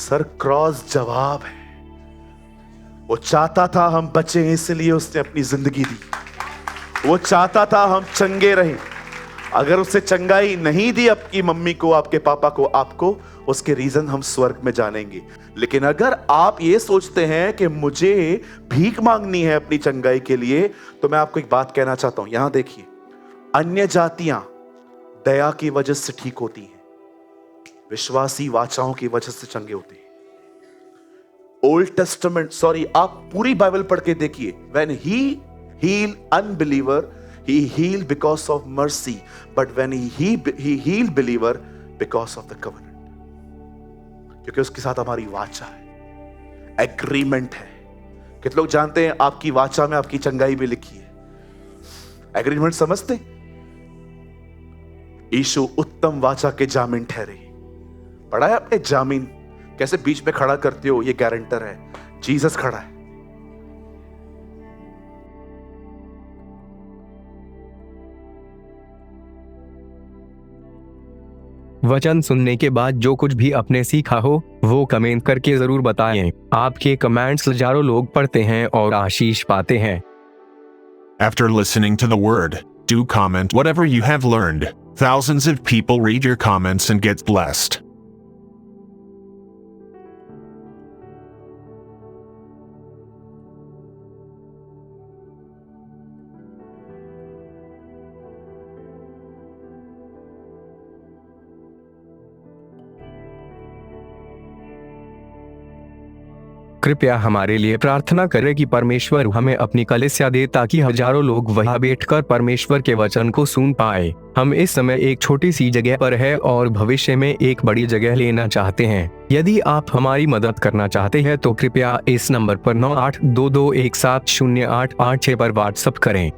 Sir cross जवाब है। वो चाहता था हम बचे, इसलिए उसने अपनी जिंदगी दी। वो चाहता था हम चंगे रहें। अगर उससे चंगाई नहीं दी आपकी मम्मी को, आपके पापा को, आपको, उसके रीजन हम स्वर्ग में जानेंगे। लेकिन अगर आप ये सोचते हैं कि मुझे भीख मांगनी है अपनी चंगाई के लिए, तो मैं आपको एक बात कहना चाहता हूं। यहां देखिए, अन्य जातियां दया की वजह से ठीक होती हैं, विश्वासी वाचाओं की वजह से चंगे होते हैं। ओल्ड टेस्टामेंट, आप पूरी बाइबल पढ़ के देखिए, when he heal unbeliever, he healed because of mercy, but when he healed believer because of the covenant, क्योंकि उसके साथ हमारी वाचा है, एग्रीमेंट है। कितने लोग जानते हैं आपकी वाचा में आपकी चंगाई भी लिखी है? एग्रीमेंट समझते? यीशु उत्तम वाचा के जामीन ठहरे। पढ़ा है आपने जामीन कैसे बीच में खड़ा करते हो? ये गारंटर है, जीसस खड़ा है। वचन सुनने के बाद जो कुछ भी आपने सीखा हो वो कमेंट करके जरूर बताएं। आपके कमेंट्स हजारों लोग पढ़ते हैं और आशीष पाते हैं। After listening to the word, do comment whatever you have learned. Thousands of people read your comments and get blessed. कृपया हमारे लिए प्रार्थना करें कि परमेश्वर हमें अपनी कलीसिया दे ताकि हजारों लोग वहां बैठकर परमेश्वर के वचन को सुन पाए। हम इस समय एक छोटी सी जगह पर है और भविष्य में एक बड़ी जगह लेना चाहते हैं। यदि आप हमारी मदद करना चाहते हैं तो कृपया इस नंबर पर 9822170886 पर व्हाट्सएप करें।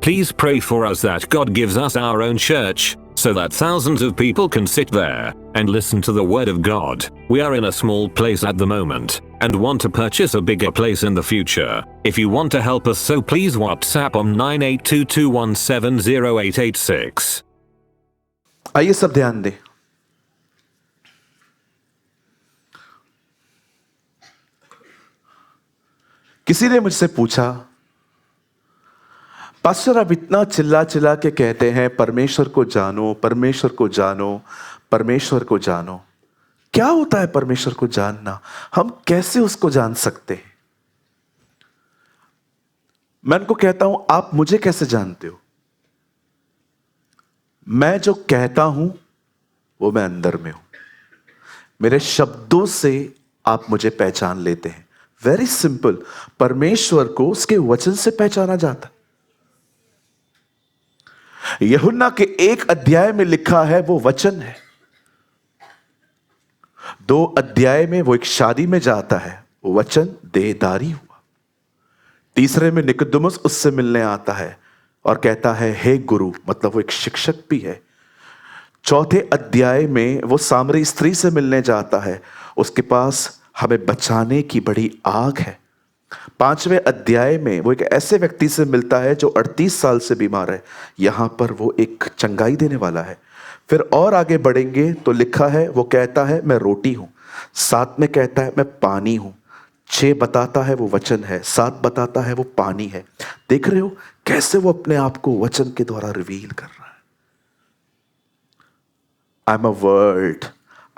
Please pray for us that God gives us our own church, so that thousands of people can sit there and listen to the word of God. We are in a small place at the moment and want to purchase a bigger place in the future. If you want to help us, so please WhatsApp on 9822170886. आइए सब ध्यान दें। किसी ने मुझसे पूछा, pastor आप इतना चिल्ला चिल्ला के कहते हैं परमेश्वर को जानो, परमेश्वर को जानो, परमेश्वर को जानो, क्या होता है परमेश्वर को जानना? हम कैसे उसको जान सकते हैं? मैं उनको कहता हूं, आप मुझे कैसे जानते हो? मैं जो कहता हूं वो मैं अंदर में हूं। मेरे शब्दों से आप मुझे पहचान लेते हैं। Very simple. परमेश्वर को उसके वचन से पहचाना जाता है। यूहन्ना के 1 अध्याय में लिखा है वो वचन है। 2 अध्याय में वो एक शादी में जाता है, वो वचन देहधारी हुआ। 3 में निकोदेमुस उससे मिलने आता है और कहता है हे गुरु, मतलब वो एक शिक्षक भी है। 4 अध्याय में वो सामरी स्त्री से मिलने जाता है, उसके पास हमें बचाने की बड़ी आग है। 5वें अध्याय में वो एक ऐसे व्यक्ति से मिलता है जो 38 साल से बीमार है, यहां पर वो एक चंगाई देने वाला है। फिर और आगे बढ़ेंगे तो लिखा है, वो कहता है मैं रोटी हूं। 7 में कहता है मैं पानी हूं। 6 बताता है वो वचन है। 7 बताता है वो पानी है। देख रहे हो कैसे वो अपने आप को वचन के द्वारा रिवील कर रहा है। I am a word,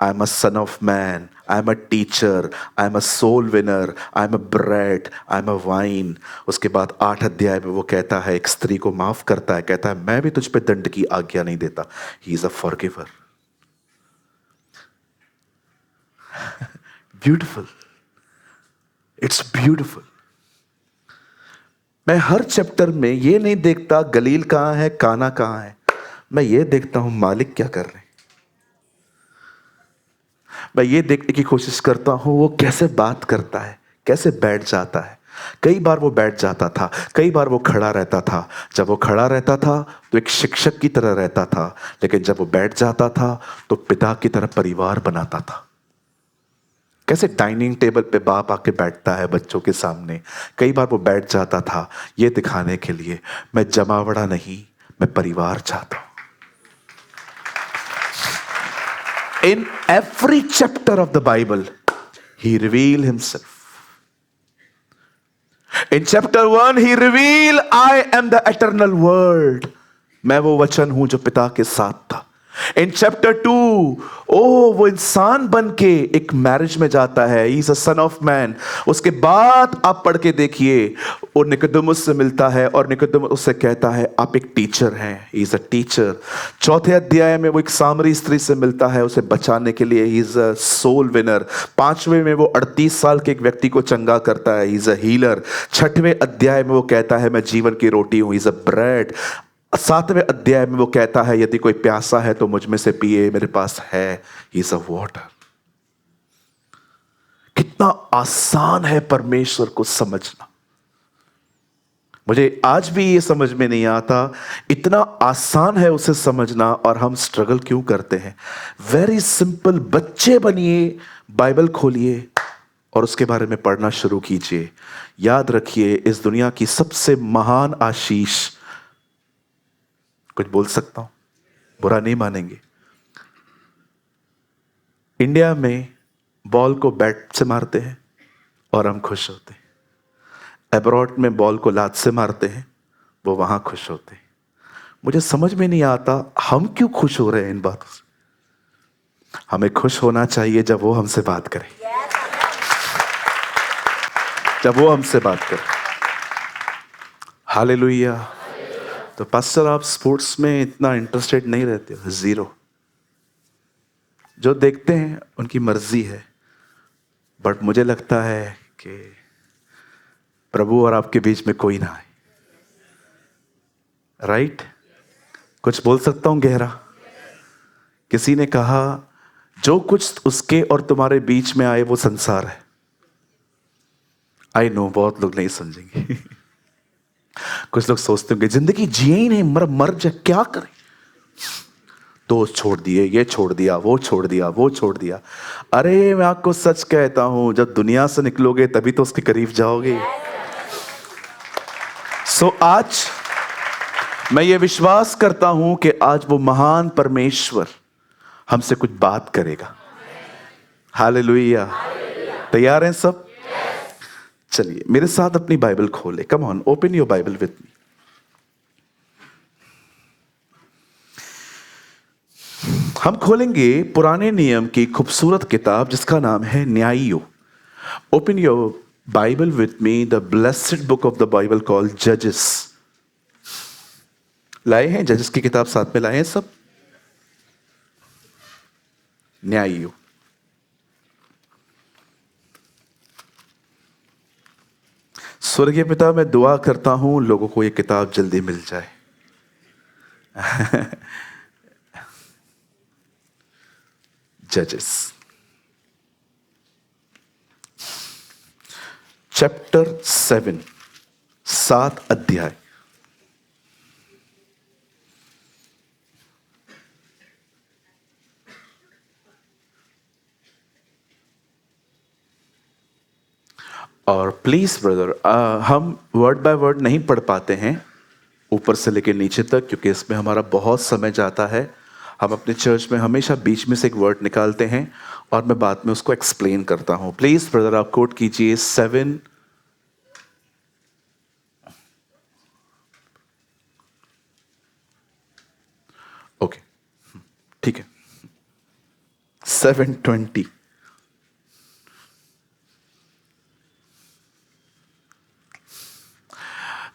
I am a son of man, I am a teacher, I am a soul winner, I am a bread, I am a wine. उसके बाद 8 अध्याय में वो कहता है, एक स्त्री को माफ करता है, कहता है मैं भी तुझ पे दंड की आज्ञा नहीं देता। He is a forgiver. Beautiful. It's beautiful. मैं हर चैप्टर में ये नहीं देखता गलील कहाँ है, काना कहाँ है। मैं ये देखता हूं मालिक क्या कर रहे हैं। मैं ये देखने की कोशिश करता हूं वो कैसे बात करता है, कैसे बैठ जाता है। कई बार वो बैठ जाता था, कई बार वो खड़ा रहता था। जब वो खड़ा रहता था तो एक शिक्षक की तरह रहता था, लेकिन जब वो बैठ जाता था तो पिता की तरह परिवार बनाता था। कैसे डाइनिंग टेबल पे बाप आके बैठता है बच्चों के सामने, कई बार वो बैठ जाता था ये दिखाने के लिए मैं जमावड़ा नहीं, मैं परिवार चाहता हूं। In every chapter of the Bible, he revealed himself. In chapter 1 he revealed, I am the eternal word. मैं वो वचन हूं जो पिता के साथ था. In chapter 2, वो इंसान बन के एक मैरिज में जाता है. He is a son of man. उसके बाद आप पढ़ के देखिए, वो निकोदेमुस से मिलता है और निकोदेमुस उससे कहता है आप एक टीचर हैं. He is a teacher. चौथे अध्याय में वो एक सामरी स्त्री से मिलता है उसे बचाने के लिए. He is a soul winner. 5वें में वो 38 साल के एक व्यक्ति को चंगा करता है. He is a healer. 6वें अध्याय में वो कहता है मैं जीवन की रोटी हूं. He is a bread. 7वें अध्याय में वो कहता है यदि कोई प्यासा है तो मुझ में से पिए, मेरे पास है. He is a water. कितना आसान है परमेश्वर को समझना. मुझे आज भी ये समझ में नहीं आता, इतना आसान है उसे समझना और हम स्ट्रगल क्यों करते हैं. Very simple. बच्चे बनिए, बाइबल खोलिए और उसके बारे में पढ़ना शुरू कीजिए. याद रखिए, इस दुनिया की सबसे महान आशीष, कुछ बोल सकता हूं, बुरा नहीं मानेंगे, इंडिया में बॉल को बैट से मारते हैं और हम खुश होते हैं. अब्रॉड में बॉल को लात से मारते हैं, वो वहां खुश होते हैं. मुझे समझ में नहीं आता हम क्यों खुश हो रहे हैं इन बातों से. हमें खुश होना चाहिए जब वो हमसे बात करे, जब वो हमसे बात करे. हालेलुया. तो पास्टर आप स्पोर्ट्स में इतना इंटरेस्टेड नहीं रहते हो. 0. जो देखते हैं उनकी मर्जी है, बट मुझे लगता है कि प्रभु और आपके बीच में कोई ना आए. राइट? कुछ बोल सकता हूं गहरा. किसी ने कहा जो कुछ उसके और तुम्हारे बीच में आए वो संसार है. आई नो बहुत लोग नहीं समझेंगे. कुछ लोग सोचते होंगे जिंदगी जिए ही नहीं, मर जा, क्या करें. दोस्त छोड़ दिए, ये छोड़ दिया, वो छोड़ दिया, वो छोड़ दिया. अरे मैं आपको सच कहता हूं, जब दुनिया से निकलोगे तभी तो उसके करीब जाओगे. सो आज मैं ये विश्वास करता हूं कि आज वो महान परमेश्वर हमसे कुछ बात करेगा. हालेलुया. तैयार हैं सब? चलिए मेरे साथ अपनी बाइबल खोले. Come on, open your Bible with मी. हम खोलेंगे पुराने नियम की खूबसूरत किताब जिसका नाम है न्यायियों. Open your Bible with me, the blessed book of the Bible called जजेस. लाए हैं जजेस की किताब साथ में लाए हैं सब? न्यायियों. स्वर्गीय पिता, मैं दुआ करता हूं लोगों को ये किताब जल्दी मिल जाए. जजेस चैप्टर 7, 7 अध्याय. और प्लीज ब्रदर, हम वर्ड बाय वर्ड नहीं पढ़ पाते हैं ऊपर से लेकर नीचे तक, क्योंकि इसमें हमारा बहुत समय जाता है. हम अपने चर्च में हमेशा बीच में से एक वर्ड निकालते हैं और मैं बाद में उसको एक्सप्लेन करता हूं. प्लीज ब्रदर आप कोट कीजिए 7. ओके ठीक है. 7:20.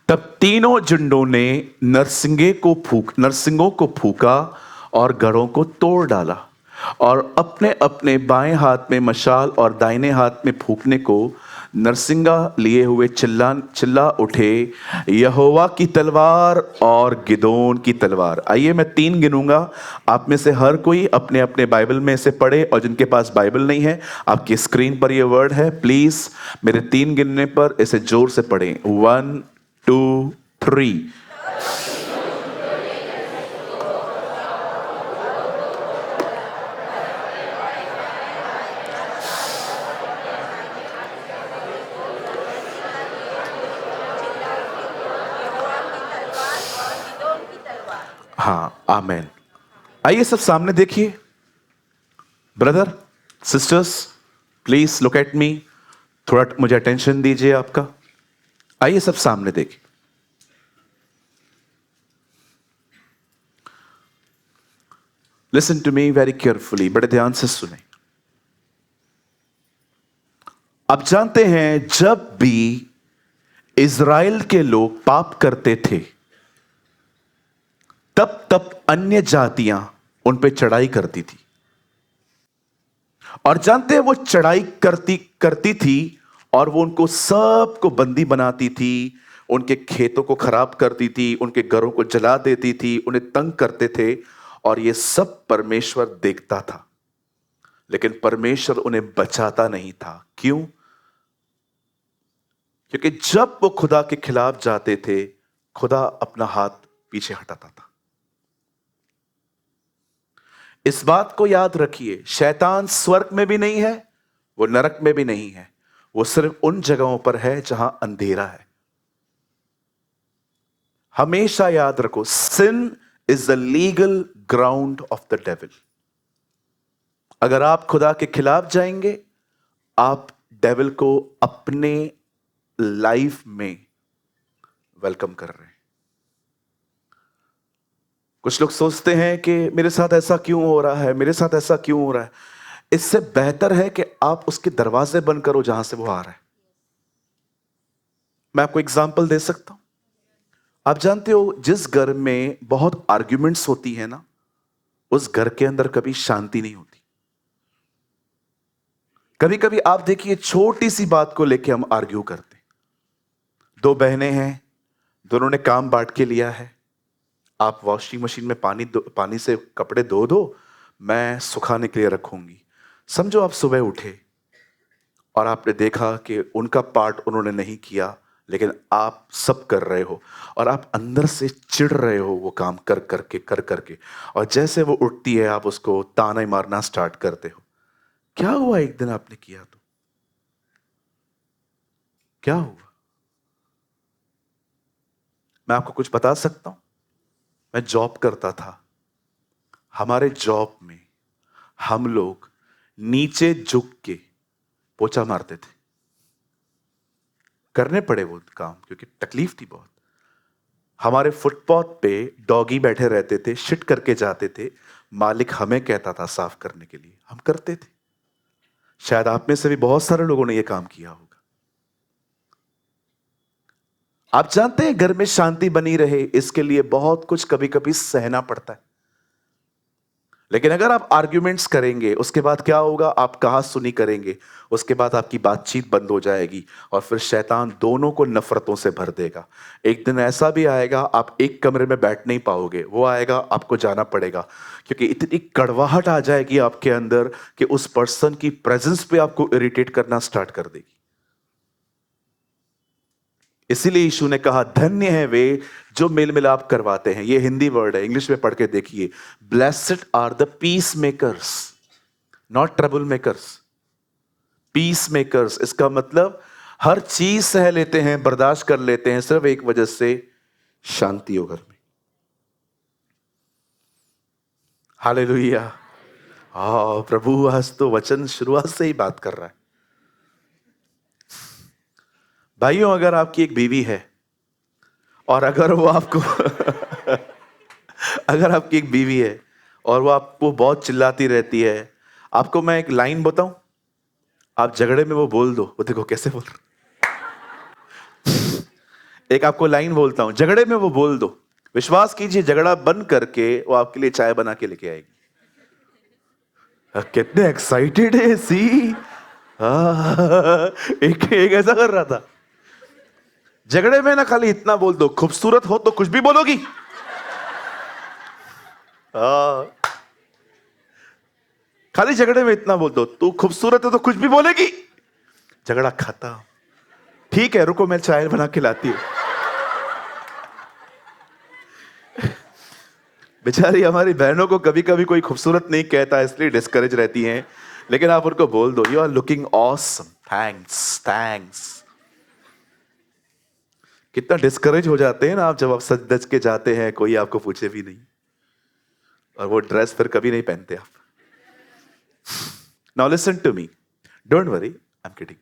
तब तीनों झुंडों ने नरसिंगों को फूका और घरों को तोड़ डाला और अपने अपने बाएं हाथ में मशाल और दाहिने हाथ में फूकने को नरसिंगा लिए हुए चिल्ला उठे, यहोवा की तलवार और गिदोन की तलवार. आइए मैं 3 गिनूंगा, आप में से हर कोई अपने अपने बाइबल में से पढ़े, और जिनके पास बाइबल नहीं है आपकी स्क्रीन पर ये वर्ड है. प्लीज मेरे 3 गिनने पर इसे जोर से पढ़ें. 1 2 3. हाँ, आमेन. आइए सब सामने देखिए. Brother sisters please look at me, थोड़ा मुझे अटेंशन दीजिए आपका। आइए सब सामने देखिए। Listen to me very carefully, बड़े ध्यान से सुने। आप जानते हैं जब भी इज़राइल के लोग पाप करते थे तब तब अन्य जातियां उन पे चढ़ाई करती थी, और जानते हैं वो चढ़ाई करती थी और वो उनको सबको बंदी बनाती थी, उनके खेतों को खराब करती थी, उनके घरों को जला देती थी, उन्हें तंग करते थे, और ये सब परमेश्वर देखता था। लेकिन परमेश्वर उन्हें बचाता नहीं था। क्यों? क्योंकि जब वो खुदा के खिलाफ जाते थे खुदा अपना हाथ पीछे हटाता था। इस बात को याद रखिए, शैतान स्वर्ग में भी नहीं है, वो नरक में भी नहीं है, वो सिर्फ उन जगहों पर है जहां अंधेरा है। हमेशा याद रखो, sin is the legal ground of the devil. अगर आप खुदा के खिलाफ जाएंगे, आप डेविल को अपने लाइफ में वेलकम कर रहे हैं। कुछ लोग सोचते हैं कि मेरे साथ ऐसा क्यों हो रहा है, मेरे साथ ऐसा क्यों हो रहा है। इससे बेहतर है कि आप उसके दरवाजे बंद करो जहां से वो आ रहा है। मैं आपको एग्जांपल दे सकता हूं। आप जानते हो, जिस घर में बहुत आर्ग्यूमेंट्स होती है ना, उस घर के अंदर कभी शांति नहीं होती। कभी कभी आप देखिए, छोटी सी बात को लेके हम आर्ग्यू करते हैं। दो बहनें हैं, दोनों ने काम बांट के लिया है। आप वॉशिंग मशीन में पानी से कपड़े धो दो, मैं सुखाने के लिए रखूंगी। समझो आप सुबह उठे और आपने देखा कि उनका पार्ट उन्होंने नहीं किया, लेकिन आप सब कर रहे हो और आप अंदर से चिढ़ रहे हो वो काम कर करके, और जैसे वो उठती है आप उसको ताने मारना स्टार्ट करते हो। क्या हुआ? एक दिन आपने किया तो क्या हुआ? मैं आपको कुछ बता सकता हूं। मैं जॉब करता था, हमारे जॉब में हम लोग नीचे झुक के पोछा मारते थे। करने पड़े वो काम क्योंकि तकलीफ थी बहुत। हमारे फुटपाथ पे डॉगी बैठे रहते थे, शिट करके जाते थे, मालिक हमें कहता था साफ करने के लिए, हम करते थे। शायद आप में से भी बहुत सारे लोगों ने यह काम किया होगा। आप जानते हैं, घर में शांति बनी रहे इसके लिए बहुत कुछ कभी कभी सहना पड़ता है। लेकिन अगर आप आर्ग्यूमेंट्स करेंगे, उसके बाद क्या होगा? आप कहा सुनी करेंगे, उसके बाद आपकी बातचीत बंद हो जाएगी और फिर शैतान दोनों को नफरतों से भर देगा। एक दिन ऐसा भी आएगा आप एक कमरे में बैठ नहीं पाओगे, वो आएगा आपको जाना पड़ेगा, क्योंकि इतनी कड़वाहट आ जाएगी आपके अंदर कि उस पर्सन की प्रेजेंस पे आपको इरिटेट करना स्टार्ट कर देगी। इसीलिए यीशु ने कहा, धन्य है वे जो मेल मिलाप करवाते हैं। ये हिंदी वर्ड है, इंग्लिश में पढ़ के देखिए। Blessed are the peace makers, not trouble makers. Peace makers, इसका मतलब हर चीज सह लेते हैं, बर्दाश्त कर लेते हैं, सिर्फ एक वजह से, शांति हो घर में। हालेलुया। प्रभु आज तो वचन शुरुआत से ही बात कर रहा है। भाइयों, अगर आपकी एक बीवी है और अगर वो आपको अगर आपकी एक बीवी है और वो आपको बहुत चिल्लाती रहती है, आपको मैं एक लाइन बताऊं, आप झगड़े में वो बोल दो। वो देखो कैसे बोल रहा। एक आपको लाइन बोलता हूं, झगड़े में वो बोल दो, विश्वास कीजिए झगड़ा बंद करके वो आपके लिए चाय बना के लेके आएगी। कितने एक्साइटेड है सी। एक ऐसा कर रहा था, झगड़े में ना खाली इतना बोल दो, खूबसूरत हो तो कुछ भी बोलोगी। खाली झगड़े में इतना बोल दो, तू खूबसूरत है तो कुछ भी बोलेगी। झगड़ा खत्म। ठीक है, रुको मैं चाय बना के लाती हूं। बेचारी हमारी बहनों को कभी कभी कोई खूबसूरत नहीं कहता, इसलिए डिस्करेज रहती हैं, लेकिन आप उनको बोल दो, you are looking awesome, thanks thanks. कितना डिस्करेज हो जाते हैं ना आप जब आप सज धज के जाते हैं, कोई आपको पूछे भी नहीं, और वो ड्रेस फिर कभी नहीं पहनते आप। Now listen to me, don't worry, I am kidding.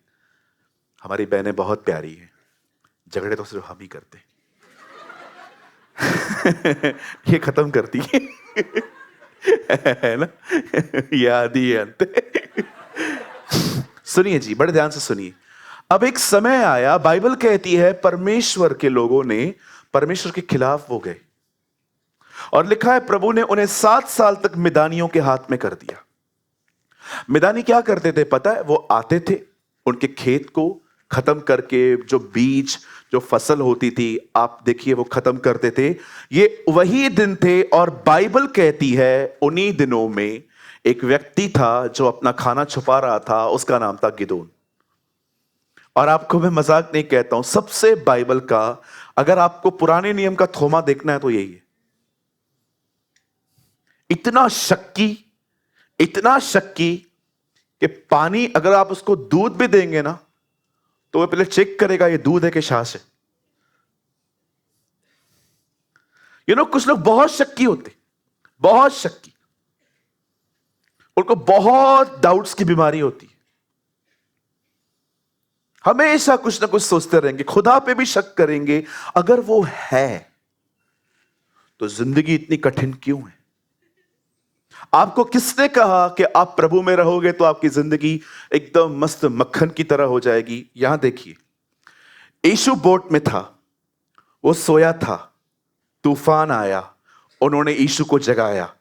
हमारी बहनें बहुत प्यारी हैं, झगड़े तो सिर्फ हम ही करते हैं। ये खत्म करती है ना, ये आदि है अंत। सुनिए जी, बड़े ध्यान से सुनिए। अब एक समय आया, बाइबल कहती है परमेश्वर के लोगों ने परमेश्वर के खिलाफ वो गए, और लिखा है प्रभु ने उन्हें 7 साल तक मिदानियों के हाथ में कर दिया। मिदानी क्या करते थे पता है? वो आते थे, उनके खेत को खत्म करके, जो बीज, जो फसल होती थी, आप देखिए, वो खत्म करते थे। ये वही दिन थे, और बाइबल कहती है उन्हीं दिनों में एक व्यक्ति था जो अपना खाना छुपा रहा था, उसका नाम था गिदोन। और आपको मैं मजाक नहीं कहता हूं, सबसे बाइबल का, अगर आपको पुराने नियम का थोमा देखना है तो यही है। इतना शक्की कि पानी, अगर आप उसको दूध भी देंगे ना, तो वह पहले चेक करेगा ये दूध है कि छाछ है। कुछ लोग बहुत शक्की होते, बहुत शक्की, उनको बहुत डाउट्स की बीमारी होती है, हमेशा कुछ ना कुछ सोचते रहेंगे, खुदा पे भी शक करेंगे। अगर वो है तो जिंदगी इतनी कठिन क्यों है? आपको किसने कहा कि आप प्रभु में रहोगे तो आपकी जिंदगी एकदम मस्त मक्खन की तरह हो जाएगी? यहां देखिए, यीशु बोट में था, वो सोया था, तूफान आया, उन्होंने यीशु को जगाया,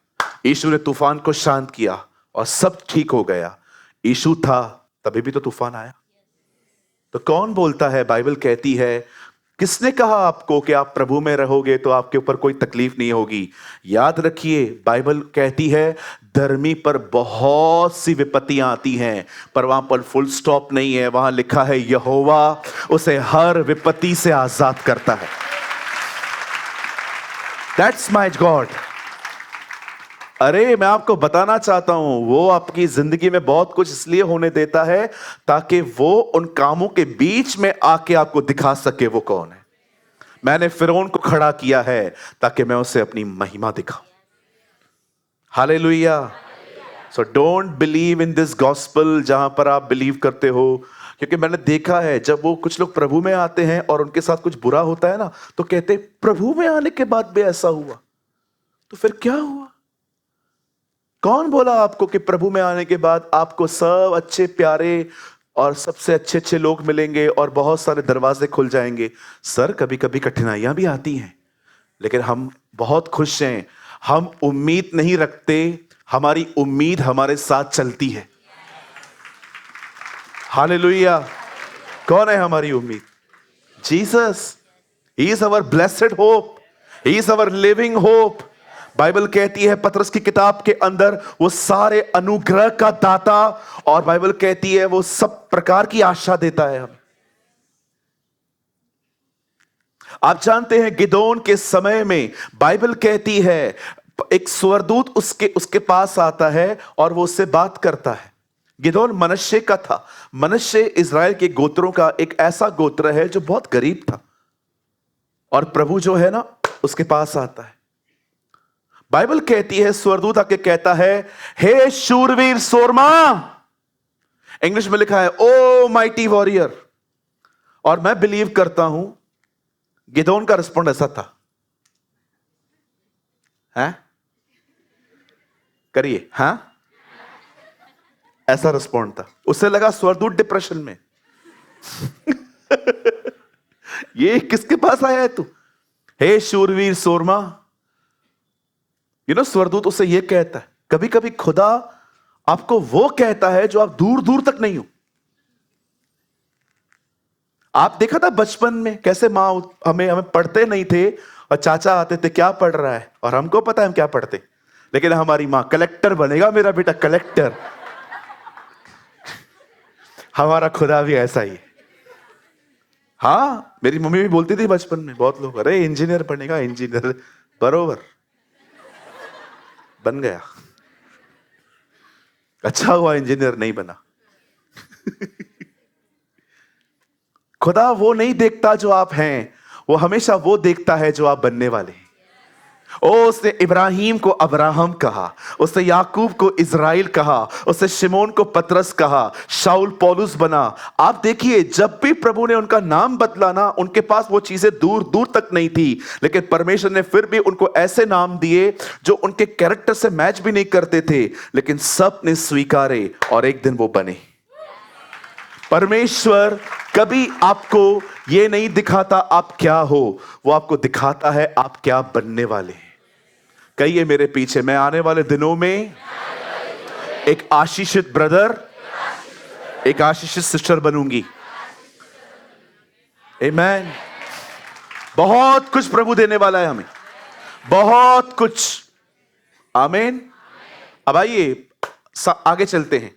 यीशु ने तूफान को शांत किया और सब ठीक हो गया। यीशु था तभी भी तो तूफान आया। तो कौन बोलता है? बाइबल कहती है, किसने कहा आपको कि आप प्रभु में रहोगे तो आपके ऊपर कोई तकलीफ नहीं होगी? याद रखिए, बाइबल कहती है धर्मी पर बहुत सी विपत्तियां आती हैं, पर वहां पर फुल स्टॉप नहीं है, वहां लिखा है यहोवा उसे हर विपत्ति से आजाद करता है। That's my God. अरे मैं आपको बताना चाहता हूं, वो आपकी जिंदगी में बहुत कुछ इसलिए होने देता है ताकि वो उन कामों के बीच में आके आपको दिखा सके वो कौन है। मैंने फिरौन को खड़ा किया है ताकि मैं उसे अपनी महिमा दिखाऊं। Hallelujah. So don't believe in this gospel जहां पर आप बिलीव करते हो, क्योंकि मैंने देखा है जब वो कुछ लोग प्रभु में आते हैं और उनके साथ कुछ बुरा होता है ना, तो कहते प्रभु में आने के बाद भी ऐसा हुआ, तो फिर क्या हुआ? कौन बोला आपको कि प्रभु में आने के बाद आपको सब अच्छे प्यारे और सबसे अच्छे अच्छे लोग मिलेंगे और बहुत सारे दरवाजे खुल जाएंगे? सर, कभी कभी कठिनाइयां भी आती हैं, लेकिन हम बहुत खुश हैं। हम उम्मीद नहीं रखते, हमारी उम्मीद हमारे साथ चलती है। हालेलुया। कौन है हमारी उम्मीद? Jesus. He is our blessed hope, he is our living hope. Bible कहती है पतरस की किताब के अंदर, वो सारे अनुग्रह का दाता, और बाइबल कहती है वो सब प्रकार की आशा देता है हमें। आप जानते हैं गिदोन के समय में बाइबल कहती है एक स्वर्गदूत उसके पास आता है और वो उससे बात करता है। गिदोन मनश्शे का था। मनश्शे इज़राइल के गोत्रों का एक ऐसा गोत्र है जो बहुत गरीब था, और प्रभु जो है ना उसके पास आता है। बाइबल कहती है स्वर्गदूत आके कहता है, हे शूरवीर सोरमा। इंग्लिश में लिखा है ओ माइटी वॉरियर। और मैं बिलीव करता हूं गिदोन का रिस्पॉन्ड ऐसा था, है? करिए, हां, ऐसा रिस्पॉन्ड था। उसे लगा स्वर्गदूत डिप्रेशन में ये किसके पास आया है तू? हे शूरवीर सोरमा। स्वर्गदूत उसे यह कहता है। कभी कभी खुदा आपको वो कहता है जो आप दूर दूर तक नहीं हो। आप देखा था बचपन में कैसे माँ हमें पढ़ते नहीं थे और चाचा आते थे, क्या पढ़ रहा है, और हमको पता है हम क्या पढ़ते, लेकिन हमारी माँ कलेक्टर बनेगा मेरा बेटा, कलेक्टर। हमारा खुदा भी ऐसा ही है। हाँ, मेरी मम्मी भी बोलती थी बचपन में, बहुत लोग, अरे इंजीनियर बनेगा, इंजीनियर। बरोबर बन गया। अच्छा हुआ इंजीनियर नहीं बना। खुदा वो नहीं देखता जो आप हैं, वो हमेशा वो देखता है जो आप बनने वाले हैं। उसने इब्राहिम को अब्राहम कहा, उसने याकूब को इज़राइल कहा, उसने शिमोन को पतरस कहा, शाऊल पौलुस बना। आप देखिए, जब भी प्रभु ने उनका नाम बदला ना, उनके पास वो चीजें दूर दूर तक नहीं थी, लेकिन परमेश्वर ने फिर भी उनको ऐसे नाम दिए जो उनके कैरेक्टर से मैच भी नहीं करते थे, लेकिन सब ने स्वीकारे और एक दिन वो बने। परमेश्वर कभी आपको ये नहीं दिखाता आप क्या हो, वो आपको दिखाता है आप क्या बनने वाले हैं। कहिए मेरे पीछे, मैं आने वाले दिनों में एक आशीषित ब्रदर, एक आशीषित सिस्टर बनूंगी। आमीन। बहुत कुछ प्रभु देने वाला है हमें, बहुत कुछ। आमीन। अब आइए आगे चलते हैं।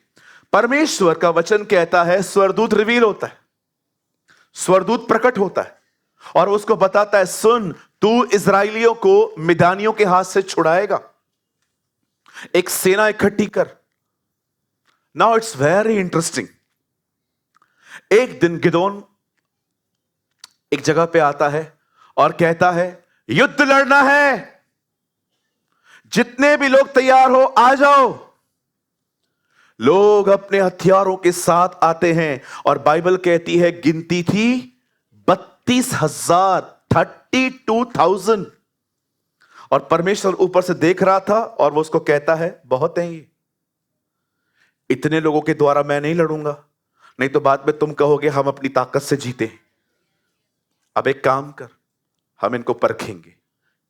परमेश्वर का वचन कहता है स्वर्गदूत रिवील होता है, स्वर्गदूत प्रकट होता है और उसको बताता है, सुन तू इजराइलियों को मिदानियों के हाथ से छुड़ाएगा, एक सेना इकट्ठी कर। Now it's very interesting. एक दिन गिदोन एक जगह पे आता है और कहता है युद्ध लड़ना है, जितने भी लोग तैयार हो आ जाओ। लोग अपने हथियारों के साथ आते हैं और बाइबल कहती है गिनती थी 32,000, 32,000। और परमेश्वर ऊपर से देख रहा था और वो उसको कहता है बहुत हैं ये, इतने लोगों के द्वारा मैं नहीं लड़ूंगा, नहीं तो बाद में तुम कहोगे हम अपनी ताकत से जीते। अब एक काम कर, हम इनको परखेंगे।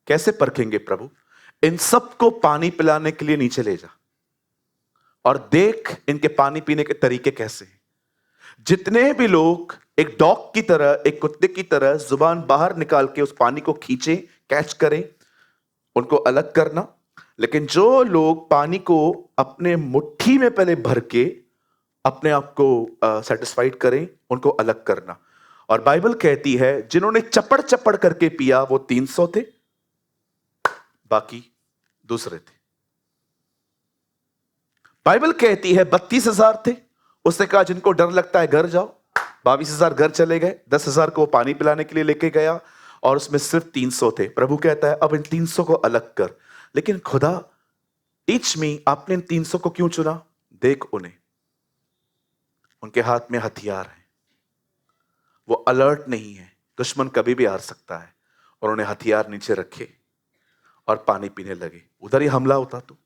कैसे परखेंगे प्रभु? इन सबको पानी पिलाने के लिए नीचे ले जा और देख इनके पानी पीने के तरीके कैसे हैं। जितने भी लोग एक डॉग की तरह, एक कुत्ते की तरह जुबान बाहर निकाल के उस पानी को खींचे, कैच करें, उनको अलग करना। लेकिन जो लोग पानी को अपने मुट्ठी में पहले भर के अपने आप को सेटिस्फाइड करें, उनको अलग करना। और बाइबल कहती है जिन्होंने चपड़ चपड़ करके पिया वो 300 थे, बाकी दूसरे थे। बाइबल कहती है 32,000 थे। उसने कहा जिनको डर लगता है घर जाओ। 22,000 घर चले गए, 10,000 को पानी पिलाने के लिए लेके गया और उसमें सिर्फ 300 थे। प्रभु कहता है अब इन 300 को अलग कर। लेकिन खुदा, टीच मी, आपने इन 300 को क्यों चुना? देख उन्हें, उनके हाथ में हथियार है, वो अलर्ट नहीं है, दुश्मन कभी भी आ सकता है। और उन्हें हथियार नीचे रखे और पानी पीने लगे। उधर ही हमला होता तो।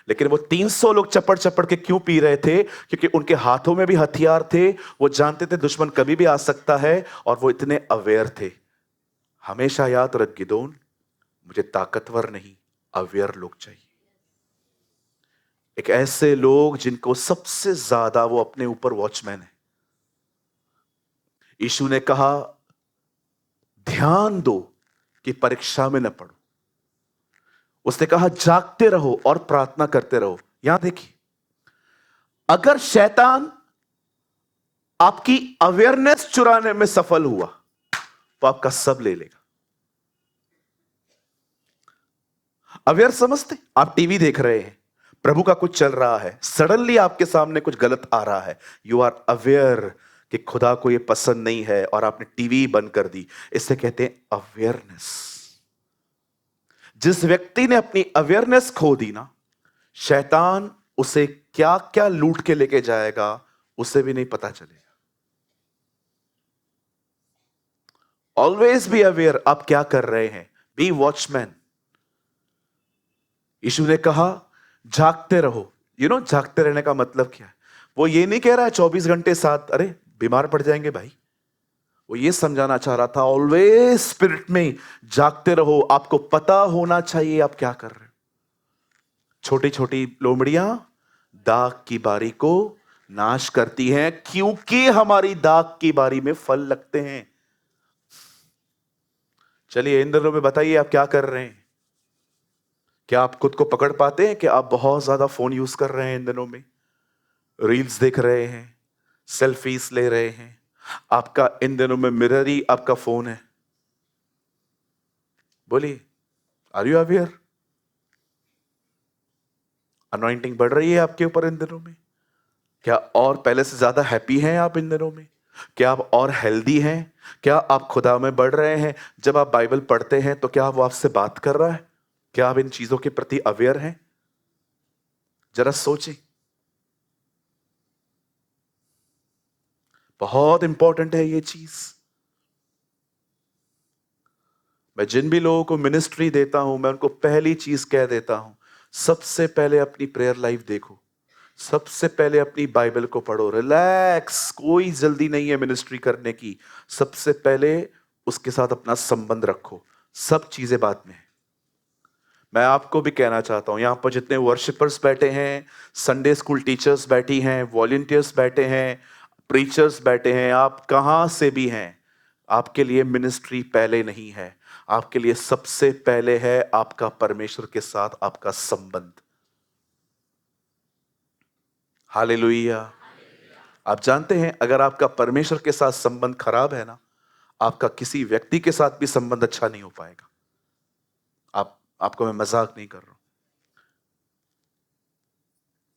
लेकिन वो 300 लोग चपड़ चपड़ के क्यों पी रहे थे? क्योंकि उनके हाथों में भी हथियार थे। वो जानते थे दुश्मन कभी भी आ सकता है और वो इतने अवेयर थे। हमेशा याद रख गिदोन, मुझे ताकतवर नहीं, अवेयर लोग चाहिए। एक ऐसे लोग जिनको सबसे ज्यादा वो अपने ऊपर वॉचमैन है। यीशु ने कहा ध्यान दो कि परीक्षा में न पड़ो। उसने कहा जागते रहो और प्रार्थना करते रहो। यहां देखिए, अगर शैतान आपकी अवेयरनेस चुराने में सफल हुआ तो आपका सब ले लेगा। अवेयर समझते? आप टीवी देख रहे हैं, प्रभु का कुछ चल रहा है, सडनली आपके सामने कुछ गलत आ रहा है, यू आर अवेयर कि खुदा को यह पसंद नहीं है और आपने टीवी बंद कर दी। इसे कहते हैं अवेयरनेस। जिस व्यक्ति ने अपनी अवेयरनेस खो दी ना, शैतान उसे क्या क्या लूट के लेके जाएगा उसे भी नहीं पता चलेगा। ऑलवेज बी अवेयर, आप क्या कर रहे हैं, बी वॉचमैन। यीशु ने कहा जागते रहो। जागते रहने का मतलब क्या है? वो ये नहीं कह रहा है 24 घंटे साथ, अरे बीमार पड़ जाएंगे भाई। वो ये समझाना चाह रहा था ऑलवेज स्पिरिट में जागते रहो। आपको पता होना चाहिए आप क्या कर रहे हो। छोटी छोटी लोमड़ियां दाग की बारी को नाश करती हैं क्योंकि हमारी दाग की बारी में फल लगते हैं। चलिए इन दिनों में बताइए आप क्या कर रहे हैं? क्या आप खुद को पकड़ पाते हैं कि आप बहुत ज्यादा फोन यूज कर रहे हैं? इन दिनों में रील्स देख रहे हैं, सेल्फीज ले रहे हैं। आपका इन दिनों में मिरर ही आपका फोन है। बोलिए, आर यू अवेयर? अनॉइंटिंग बढ़ रही है आपके ऊपर इन दिनों में? क्या और पहले से ज्यादा हैप्पी हैं आप इन दिनों में? क्या आप और हेल्दी हैं? क्या आप खुदा में बढ़ रहे हैं? जब आप बाइबल पढ़ते हैं तो क्या वो आपसे बात कर रहा है? क्या आप इन चीजों के प्रति अवेयर हैं? जरा सोचें, बहुत इंपॉर्टेंट है ये चीज। मैं जिन भी लोगों को मिनिस्ट्री देता हूं, मैं उनको पहली चीज कह देता हूं, सबसे पहले अपनी प्रेयर लाइफ देखो, सबसे पहले अपनी बाइबल को पढ़ो। रिलैक्स, कोई जल्दी नहीं है मिनिस्ट्री करने की। सबसे पहले उसके साथ अपना संबंध रखो, सब चीजें बाद में है। मैं आपको भी कहना चाहता हूं, यहां पर जितने वर्शिपर्स बैठे हैं, संडे स्कूल टीचर्स बैठी हैं, वॉलंटियर्स बैठे हैं, प्रीचर्स बैठे हैं, आप कहां से भी हैं, आपके लिए मिनिस्ट्री पहले नहीं है। आपके लिए सबसे पहले है आपका परमेश्वर के साथ आपका संबंध। हालेलुया। आप जानते हैं, अगर आपका परमेश्वर के साथ संबंध खराब है ना, आपका किसी व्यक्ति के साथ भी संबंध अच्छा नहीं हो पाएगा। आपको मैं मजाक नहीं कर रहा हूं।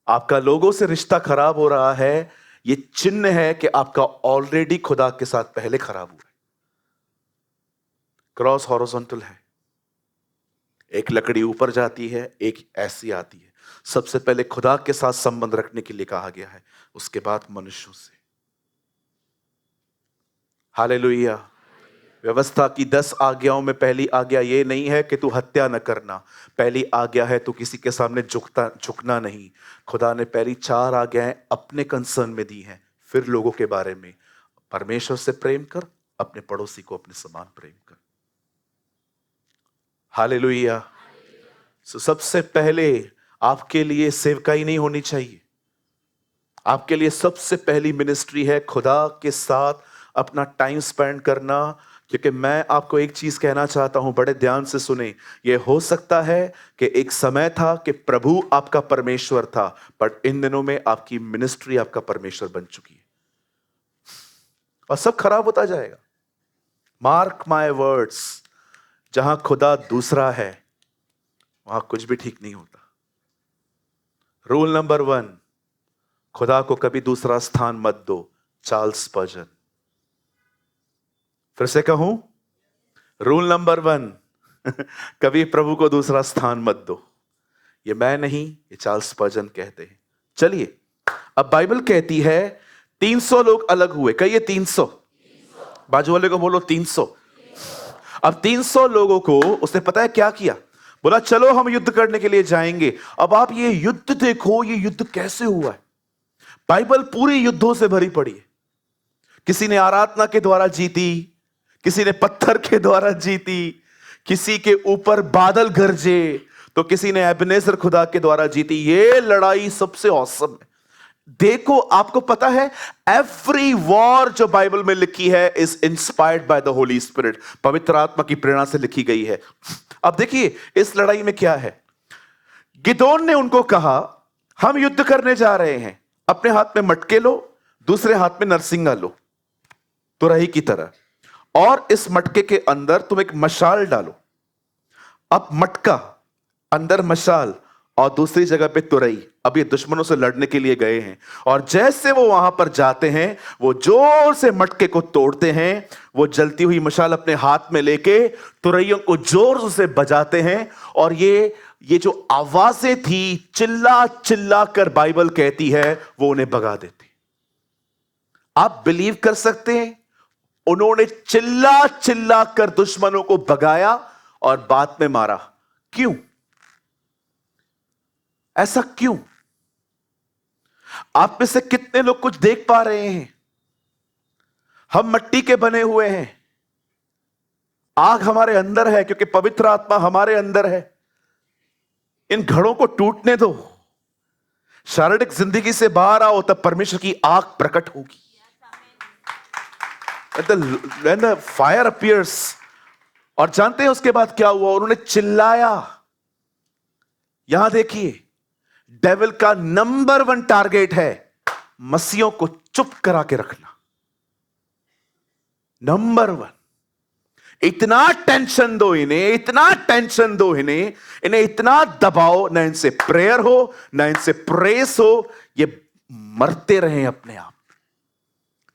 आपका लोगों से रिश्ता खराब हो रहा है, यह चिन्ह है कि आपका ऑलरेडी खुदा के साथ पहले खराब हुआ है। क्रॉस हॉरिजॉन्टल है, एक लकड़ी ऊपर जाती है, एक ऐसी आती है। सबसे पहले खुदा के साथ संबंध रखने के लिए कहा गया है, उसके बाद मनुष्यों से। हालेलुया। व्यवस्था की 10 आज्ञाओं में पहली आज्ञा यह नहीं है कि तू हत्या न करना, पहली आज्ञा है तू किसी के सामने झुकना नहीं। खुदा ने पहली 4 आज्ञाएं अपने कंसर्न में दी हैं, फिर लोगों के बारे में। परमेश्वर से प्रेम कर, अपने पड़ोसी को अपने समान प्रेम कर। हालेलुया। सबसे पहले आपके लिए सेवकाई नहीं होनी चाहिए, आपके लिए सबसे पहली मिनिस्ट्री है खुदा के साथ अपना टाइम स्पेंड करना। क्योंकि मैं आपको एक चीज कहना चाहता हूं, बड़े ध्यान से सुने। यह हो सकता है कि एक समय था कि प्रभु आपका परमेश्वर था, बट इन दिनों में आपकी मिनिस्ट्री आपका परमेश्वर बन चुकी है, और सब खराब होता जाएगा। मार्क माय वर्ड्स, जहां खुदा दूसरा है वहां कुछ भी ठीक नहीं होता। रूल नंबर 1, खुदा को कभी दूसरा स्थान मत दो। चार्ल्स स्पर्जन। फिर से कहूं, रूल नंबर 1, कभी प्रभु को दूसरा स्थान मत दो। ये मैं नहीं, ये चार्ल्स स्पर्जन कहते हैं। चलिए, अब बाइबल कहती है 300 लोग अलग हुए। कहिए 300। बाजू वाले को बोलो 300। अब 300 लोगों को उसने पता है क्या किया? बोला चलो हम युद्ध करने के लिए जाएंगे। अब आप ये युद्ध देखो, ये युद्ध कैसे हुआ है। बाइबल पूरी युद्धों से भरी पड़ी है। किसी ने आराधना के द्वारा जीती, किसी ने पत्थर के द्वारा जीती, किसी के ऊपर बादल गरजे, तो किसी ने एबनेजर खुदा के द्वारा जीती। ये लड़ाई सबसे औसम है। देखो, आपको पता है एवरी वॉर जो बाइबल में लिखी है is inspired by the Holi spirit, पवित्र आत्मा की प्रेरणा से लिखी गई है। अब देखिए इस लड़ाई में क्या है। गिदोन ने उनको कहा हम युद्ध करने जा रहे हैं, अपने हाथ में मटके लो, दूसरे हाथ में नरसिंगा लो तुरही की तरह, और इस मटके के अंदर तुम एक मशाल डालो। अब मटका, अंदर मशाल और दूसरी जगह पे तुरई। अब ये दुश्मनों से लड़ने के लिए गए हैं, और जैसे वो वहां पर जाते हैं, वो जोर से मटके को तोड़ते हैं। वो जलती हुई मशाल अपने हाथ में लेके तुरैयों को जोर से बजाते हैं, और ये जो आवाजें थी चिल्ला चिल्ला कर बाइबल कहती है वो उन्हें भगा देती। आप बिलीव कर सकते हैं, उन्होंने चिल्ला चिल्ला कर दुश्मनों को भगाया और बाद में मारा। क्यों? ऐसा क्यों? आप में से कितने लोग कुछ देख पा रहे हैं? हम मिट्टी के बने हुए हैं, आग हमारे अंदर है क्योंकि पवित्र आत्मा हमारे अंदर है। इन घड़ों को टूटने दो, शारीरिक जिंदगी से बाहर आओ, तब परमेश्वर की आग प्रकट होगी। When the fire appears, और जानते हैं उसके बाद क्या हुआ? उन्होंने चिल्लाया। यहां देखिए, डेविल का नंबर 1 टारगेट है मसीहों को चुप करा के रखना। नंबर 1। इतना टेंशन दो इन्हें, इतना टेंशन दो इन्हें, इन्हें इतना दबाओ, ना इनसे प्रेयर हो ना इनसे प्रेस हो, ये मरते रहे अपने आप।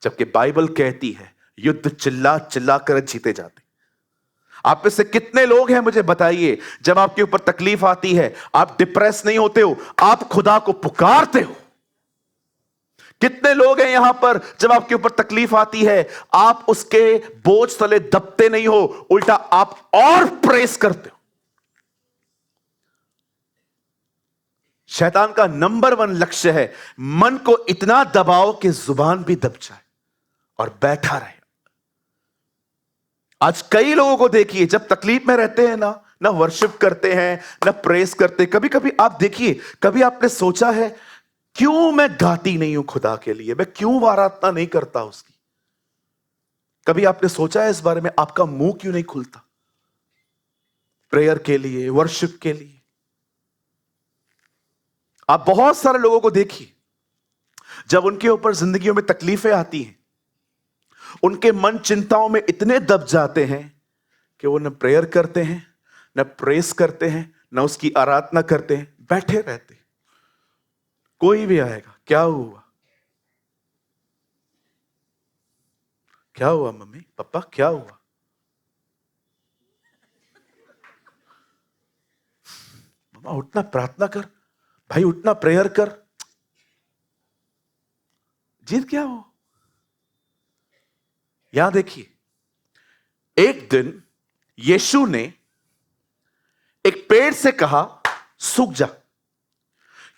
जबकि बाइबल कहती है युद्ध चिल्ला चिल्ला कर जीते जाते। आप में से कितने लोग हैं मुझे बताइए, जब आपके ऊपर तकलीफ आती है आप डिप्रेस नहीं होते हो, आप खुदा को पुकारते हो? कितने लोग हैं यहां पर, जब आपके ऊपर तकलीफ आती है आप उसके बोझ तले दबते नहीं हो, उल्टा आप और प्रेस करते हो? शैतान का नंबर 1 लक्ष्य है मन को इतना दबाओ कि जुबान भी दब जाए और बैठा रहे। आज कई लोगों को देखिए, जब तकलीफ में रहते हैं ना वर्शिप करते हैं ना प्रेस करते। कभी कभी आप देखिए, कभी आपने सोचा है क्यों मैं गाती नहीं हूं खुदा के लिए, मैं क्यों आराधना नहीं करता उसकी? कभी आपने सोचा है इस बारे में, आपका मुंह क्यों नहीं खुलता प्रेयर के लिए, वर्शिप के लिए? आप बहुत सारे लोगों को देखिए, जब उनके ऊपर जिंदगियों में तकलीफें आती हैं, उनके मन चिंताओं में इतने दब जाते हैं कि वो न प्रेयर करते हैं, न प्रेस करते हैं, न उसकी आराधना करते हैं, बैठे रहते हैं। कोई भी आएगा, क्या हुआ, क्या हुआ मम्मी पापा, क्या हुआ? मम्मा उठना, प्रार्थना कर, भाई उठना, प्रेयर कर। जीत क्या हो? यहां देखिए, एक दिन यीशु ने एक पेड़ से कहा सूख जा,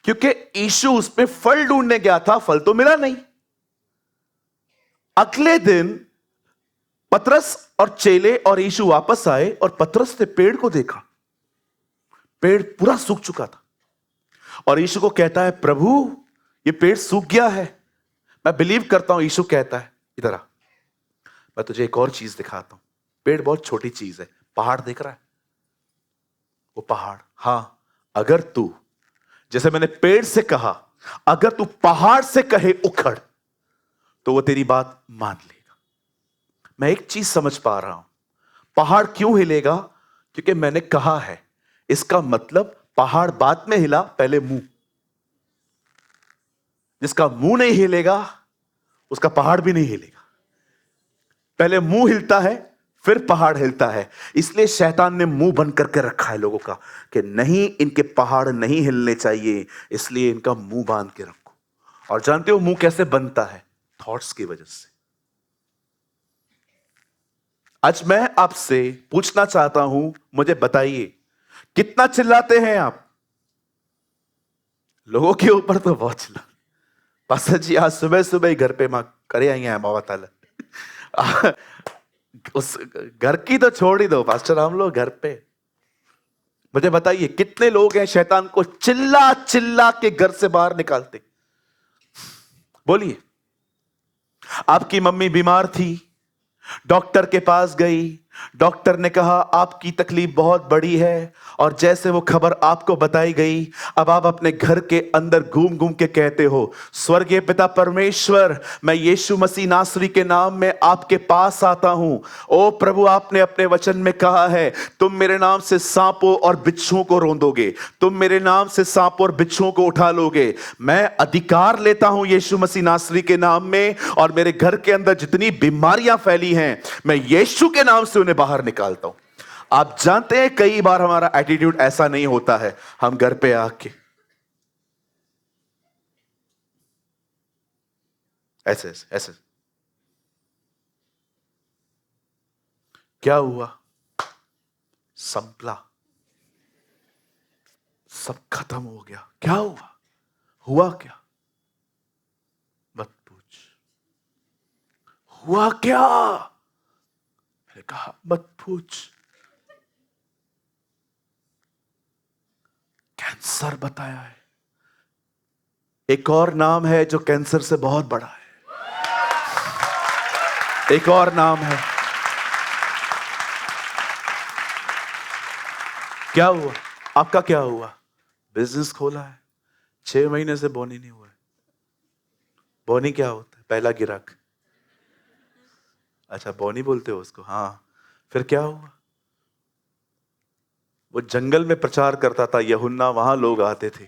क्योंकि यीशु उसमें फल ढूंढने गया था, फल तो मिला नहीं। अगले दिन पतरस और चेले और यीशु वापस आए और पतरस ने पेड़ को देखा, पेड़ पूरा सूख चुका था। और यीशु को कहता है, प्रभु ये पेड़ सूख गया है। मैं बिलीव करता हूं, यीशु कहता है इधर आ, मैं तुझे एक और चीज दिखाता हूं। पेड़ बहुत छोटी चीज है, पहाड़ देख रहा है, वो पहाड़, हां अगर तू, जैसे मैंने पेड़ से कहा, अगर तू पहाड़ से कहे उखड़ तो वो तेरी बात मान लेगा। मैं एक चीज समझ पा रहा हूं, पहाड़ क्यों हिलेगा? क्योंकि मैंने कहा है। इसका मतलब पहाड़ बाद में हिला, पहले मुंह। जिसका मुंह नहीं हिलेगा उसका पहाड़ भी नहीं हिलेगा। पहले मुंह हिलता है फिर पहाड़ हिलता है। इसलिए शैतान ने मुंह बंद करके रखा है लोगों का कि नहीं, इनके पहाड़ नहीं हिलने चाहिए, इसलिए इनका मुंह बांध के रखो। और जानते हो मुंह कैसे बनता है? थॉट्स की वजह से। आज मैं आपसे पूछना चाहता हूं, मुझे बताइए कितना चिल्लाते हैं आप? लोगों के ऊपर तो बहुत चिल्ला। पास्टर जी आज सुबह सुबह ही घर पे मां करे आई हैं बाबा ताला। उस घर की तो छोड़ ही दो पास्टर, हम लोग घर पे। मुझे बताइए कितने लोग हैं शैतान को चिल्ला चिल्ला के घर से बाहर निकालते? बोलिए। आपकी मम्मी बीमार थी, डॉक्टर के पास गई, डॉक्टर ने कहा आपकी तकलीफ बहुत बड़ी है, और जैसे वो खबर आपको बताई गई, अब आप अपने घर के अंदर घूम घूम के कहते हो, स्वर्गीय पिता परमेश्वर, मैं यीशु मसीह नासरी के नाम में आपके पास आता हूं। ओ प्रभु, आपने अपने वचन में कहा है तुम मेरे नाम से सांपों और बिच्छुओं को रौंदोगे, तुम मेरे नाम से सांपों और बिच्छुओं को उठा लोगे। मैं अधिकार लेता हूं यीशु मसीह नासरी के नाम में, और मेरे घर के अंदर जितनी बीमारियां फैली हैं मैं यीशु के नाम से उन्हें बाहर निकालता हूं। आप जानते हैं कई बार हमारा एटीट्यूड ऐसा नहीं होता है, हम घर पे आके ऐसे ऐसे ऐसे, क्या हुआ? संपला, सब खत्म हो गया। क्या हुआ? हुआ क्या? मत पूछ। हुआ क्या? मैंने कहा मत पूछ। कैंसर बताया है। एक और नाम है जो कैंसर से बहुत बड़ा है। एक और नाम है। क्या हुआ? आपका क्या हुआ? बिजनेस खोला है, 6 महीने से बोनी नहीं हुआ है। बोनी क्या होता है? पहला गिराक। अच्छा, बोनी बोलते हो उसको? हाँ। फिर क्या हुआ? वो जंगल में प्रचार करता था यूहन्ना, वहां लोग आते थे।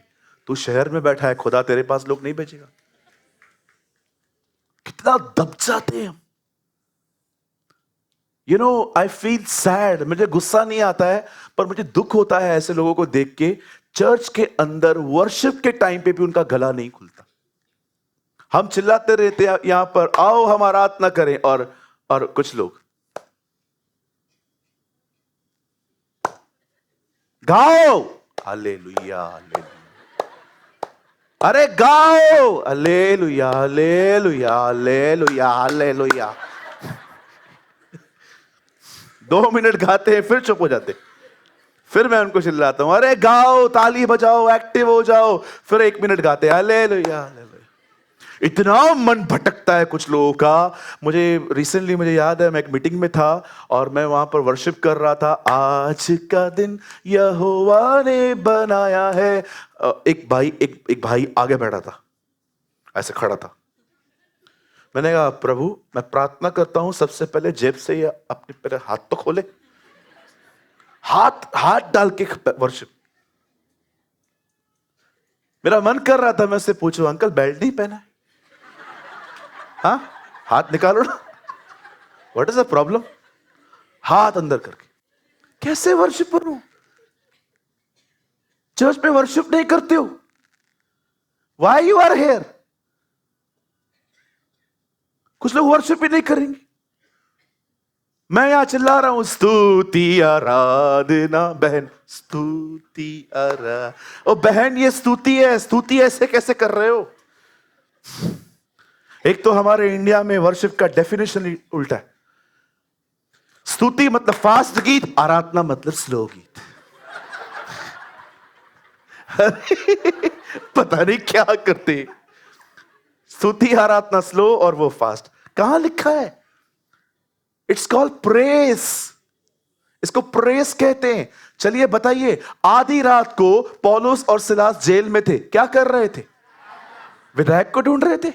तू शहर में बैठा है, खुदा तेरे पास लोग नहीं भेजेगा? कितना दब जाते हैं हम। You know I feel sad, मुझे गुस्सा नहीं आता है पर मुझे दुख होता है ऐसे लोगों को देख के, चर्च के अंदर वर्शिप के टाइम पे भी उनका गला नहीं खुलता। हम चिल्लाते रहते हैं यहां पर, आओ हम आराधना करें, और कुछ लोग गाओ हालेलुया हालेलुया, अरे गाओ hallelujah hallelujah hallelujah hallelujah. 2 minute गाते हैं फिर चुप हो जाते, फिर मैं उनको चिल्लाता हूं, अरे गाओ, ताली बजाओ, एक्टिव हो जाओ, फिर 1 मिनट गाते हालेलुया हालेलुया। इतना मन भटकता है कुछ लोगों का। मुझे याद है, मैं एक मीटिंग में था और मैं वहां पर वर्शिप कर रहा था, आज का दिन यहोवा ने बनाया है। एक भाई आगे बैठा था, ऐसे खड़ा था। मैंने कहा, प्रभु मैं प्रार्थना करता हूं, सबसे पहले जेब से या अपने पहले हाथ तो खोले, हाथ डाल के वर्शिप। मेरा मन कर रहा था मैं उससे पूछूं, अंकल बेल्ट नहीं पहना है? हाँ, हाथ निकालो ना, व्हाट इज द प्रॉब्लम? हाथ अंदर करके कैसे वर्शिप करूं? चर्च में वर्शिप नहीं करते हो, व्हाई यू आर हियर? कुछ लोग वर्शिप ही नहीं करेंगे। मैं यहां चिल्ला रहा हूं, स्तुति आराधना बहन, स्तुति ओ बहन, ये स्तुति है, स्तुति ऐसे कैसे कर रहे हो? एक तो हमारे इंडिया में वर्शिप का डेफिनेशन ही उल्टा है। स्तुति मतलब फास्ट गीत, आराधना मतलब स्लो गीत। पता नहीं क्या करते, स्तुति आराधना स्लो और वो फास्ट। कहां लिखा है? इट्स कॉल्ड प्रेस, इसको प्रेस कहते हैं। चलिए बताइए, आधी रात को पौलुस और सिलास जेल में थे, क्या कर रहे थे? विधायक को ढूंढ रहे थे।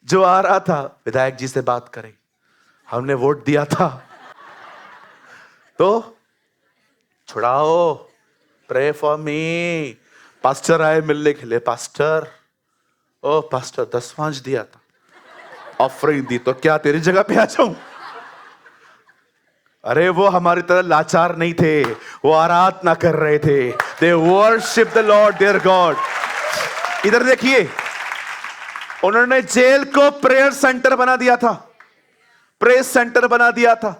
जो आ रहा था, विधायक जी से बात करें, हमने वोट दिया था तो छुड़ाओ, प्रे फॉर मी। पास्टर आए मिलने के लिए, पास्टर, ओ पास्टर 10 दिया था, ऑफरिंग दी, तो क्या तेरी जगह पे आ जाऊं? अरे वो हमारी तरह लाचार नहीं थे, वो आराधना कर रहे थे। They worship the Lord their God. इधर देखिए, उन्होंने जेल को प्रेयर सेंटर बना दिया था, प्रेस सेंटर बना दिया था।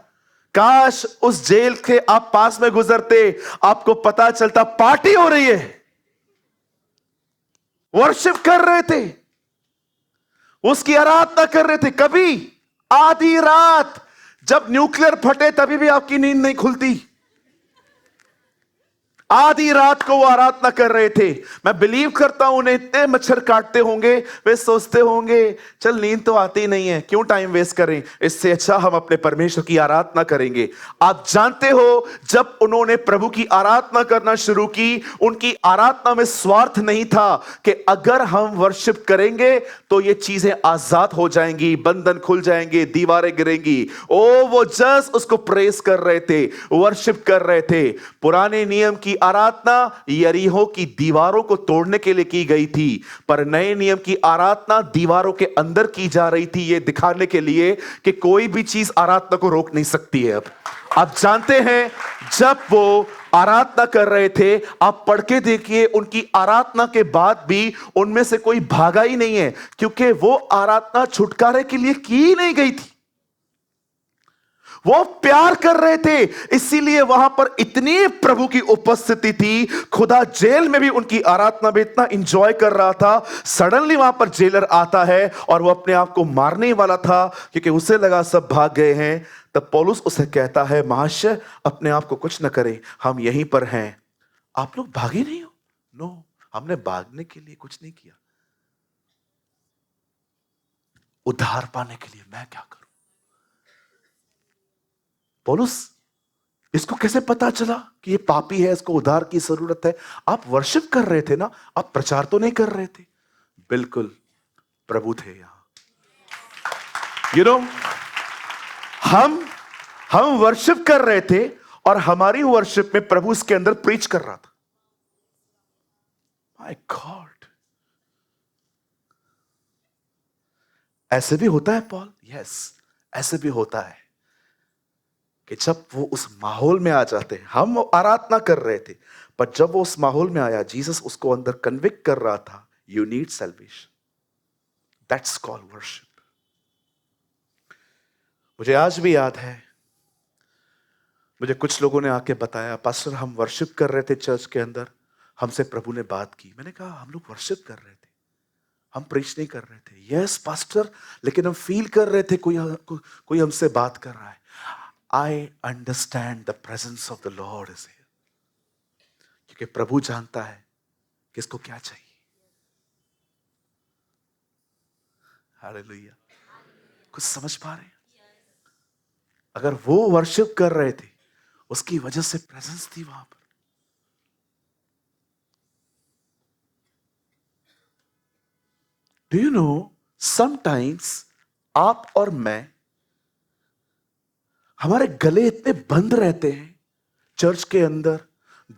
काश उस जेल के आप पास में गुजरते, आपको पता चलता पार्टी हो रही है, वर्शिप कर रहे थे, उसकी आराधना कर रहे थे। कभी आधी रात जब न्यूक्लियर फटे तभी भी आपकी नींद नहीं खुलती। आधी रात को वो आराधना कर रहे थे। मैं बिलीव करता हूं उन्हें इतने मच्छर काटते होंगे, वे सोचते होंगे चल नींद तो आती नहीं है, क्यों टाइम वेस्ट करें, इससे अच्छा हम अपने परमेश्वर की आराधना करेंगे। आप जानते हो, जब उन्होंने प्रभु की आराधना करना शुरू की, उनकी आराधना में स्वार्थ नहीं था कि अगर हम वर्शिप करेंगे तो ये चीजें आजाद हो जाएंगी, बंधन खुल जाएंगे, दीवारें गिरेंगी। ओ वो जस्ट उसको प्रेस कर रहे थे, वर्शिप कर रहे थे। पुराने नियम की आराधना यरीहो की दीवारों को तोड़ने के लिए की गई थी, पर नए नियम की आराधना दीवारों के अंदर की जा रही थी, यह दिखाने के लिए कि कोई भी चीज आराधना को रोक नहीं सकती है। अब आप जानते हैं, जब वो आराधना कर रहे थे, आप पढ़ के देखिए, उनकी आराधना के बाद भी उनमें से कोई भागा ही नहीं है, क्योंकि वो आराधना छुटकारे के लिए की ही नहीं गई थी, वो प्यार कर रहे थे। इसीलिए वहां पर इतनी प्रभु की उपस्थिति थी, खुदा जेल में भी उनकी आराधना में इतना एंजॉय कर रहा था। सडनली वहां पर जेलर आता है और वो अपने आप को मारने वाला था, क्योंकि उसे लगा सब भाग गए हैं। तब पौलुस उसे कहता है, महाशय अपने आप को कुछ न करें, हम यहीं पर हैं, आप लोग भागे नहीं हो। नो, हमने भागने के लिए कुछ नहीं किया, उद्धार पाने के लिए मैं क्या करूं? पौलुस, इसको कैसे पता चला कि ये पापी है, इसको उद्धार की जरूरत है? आप वर्शिप कर रहे थे ना, आप प्रचार तो नहीं कर रहे थे। बिल्कुल, प्रभु थे यहां। यू नो, हम वर्शिप कर रहे थे और हमारी वर्शिप में प्रभु इसके अंदर प्रीच कर रहा था। माय गॉड, ऐसे भी होता है पॉल? यस, ऐसे भी होता है। कि जब वो उस माहौल में आ जाते हैं, हम आराधना कर रहे थे, पर जब वो उस माहौल में आया, जीसस उसको अंदर कन्विक्ट कर रहा था, you need salvation. That's called worship. मुझे आज भी याद है, मुझे कुछ लोगों ने आके बताया, पास्टर हम वर्शिप कर रहे थे चर्च के अंदर, हमसे प्रभु ने बात की। मैंने कहा हम लोग वर्शिप कर रहे थे, हम प्रीच नहीं कर रहे थे। यस पास्टर, लेकिन हम फील कर रहे थे कोई हमसे बात कर रहा है। I understand the presence of the Lord is here, क्योंकि प्रभु जानता है किसको क्या चाहिए। हालेलुया। कुछ समझ पा रहे हैं? अगर वो वर्शिप कर रहे थे, उसकी वजह से प्रेजेंस थी वहां पर। डू यू नो, समटाइम्स आप और मैं, हमारे गले इतने बंद रहते हैं चर्च के अंदर,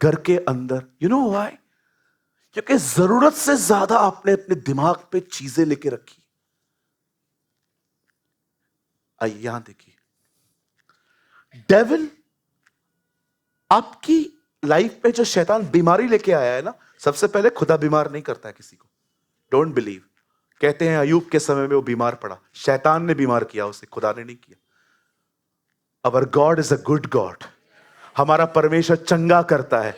घर के अंदर। You know why? क्योंकि जरूरत से ज्यादा आपने अपने दिमाग पे चीजें लेके रखी। आइए यहां देखिए, डेविल आपकी लाइफ पे जो शैतान बीमारी लेके आया है ना, सबसे पहले खुदा बीमार नहीं करता है किसी को। Don't believe. कहते हैं अयूब के समय में वो बीमार पड़ा, शैतान ने बीमार किया उसे, खुदा ने नहीं किया। Our God is a good God. हमारा परमेश्वर चंगा करता है।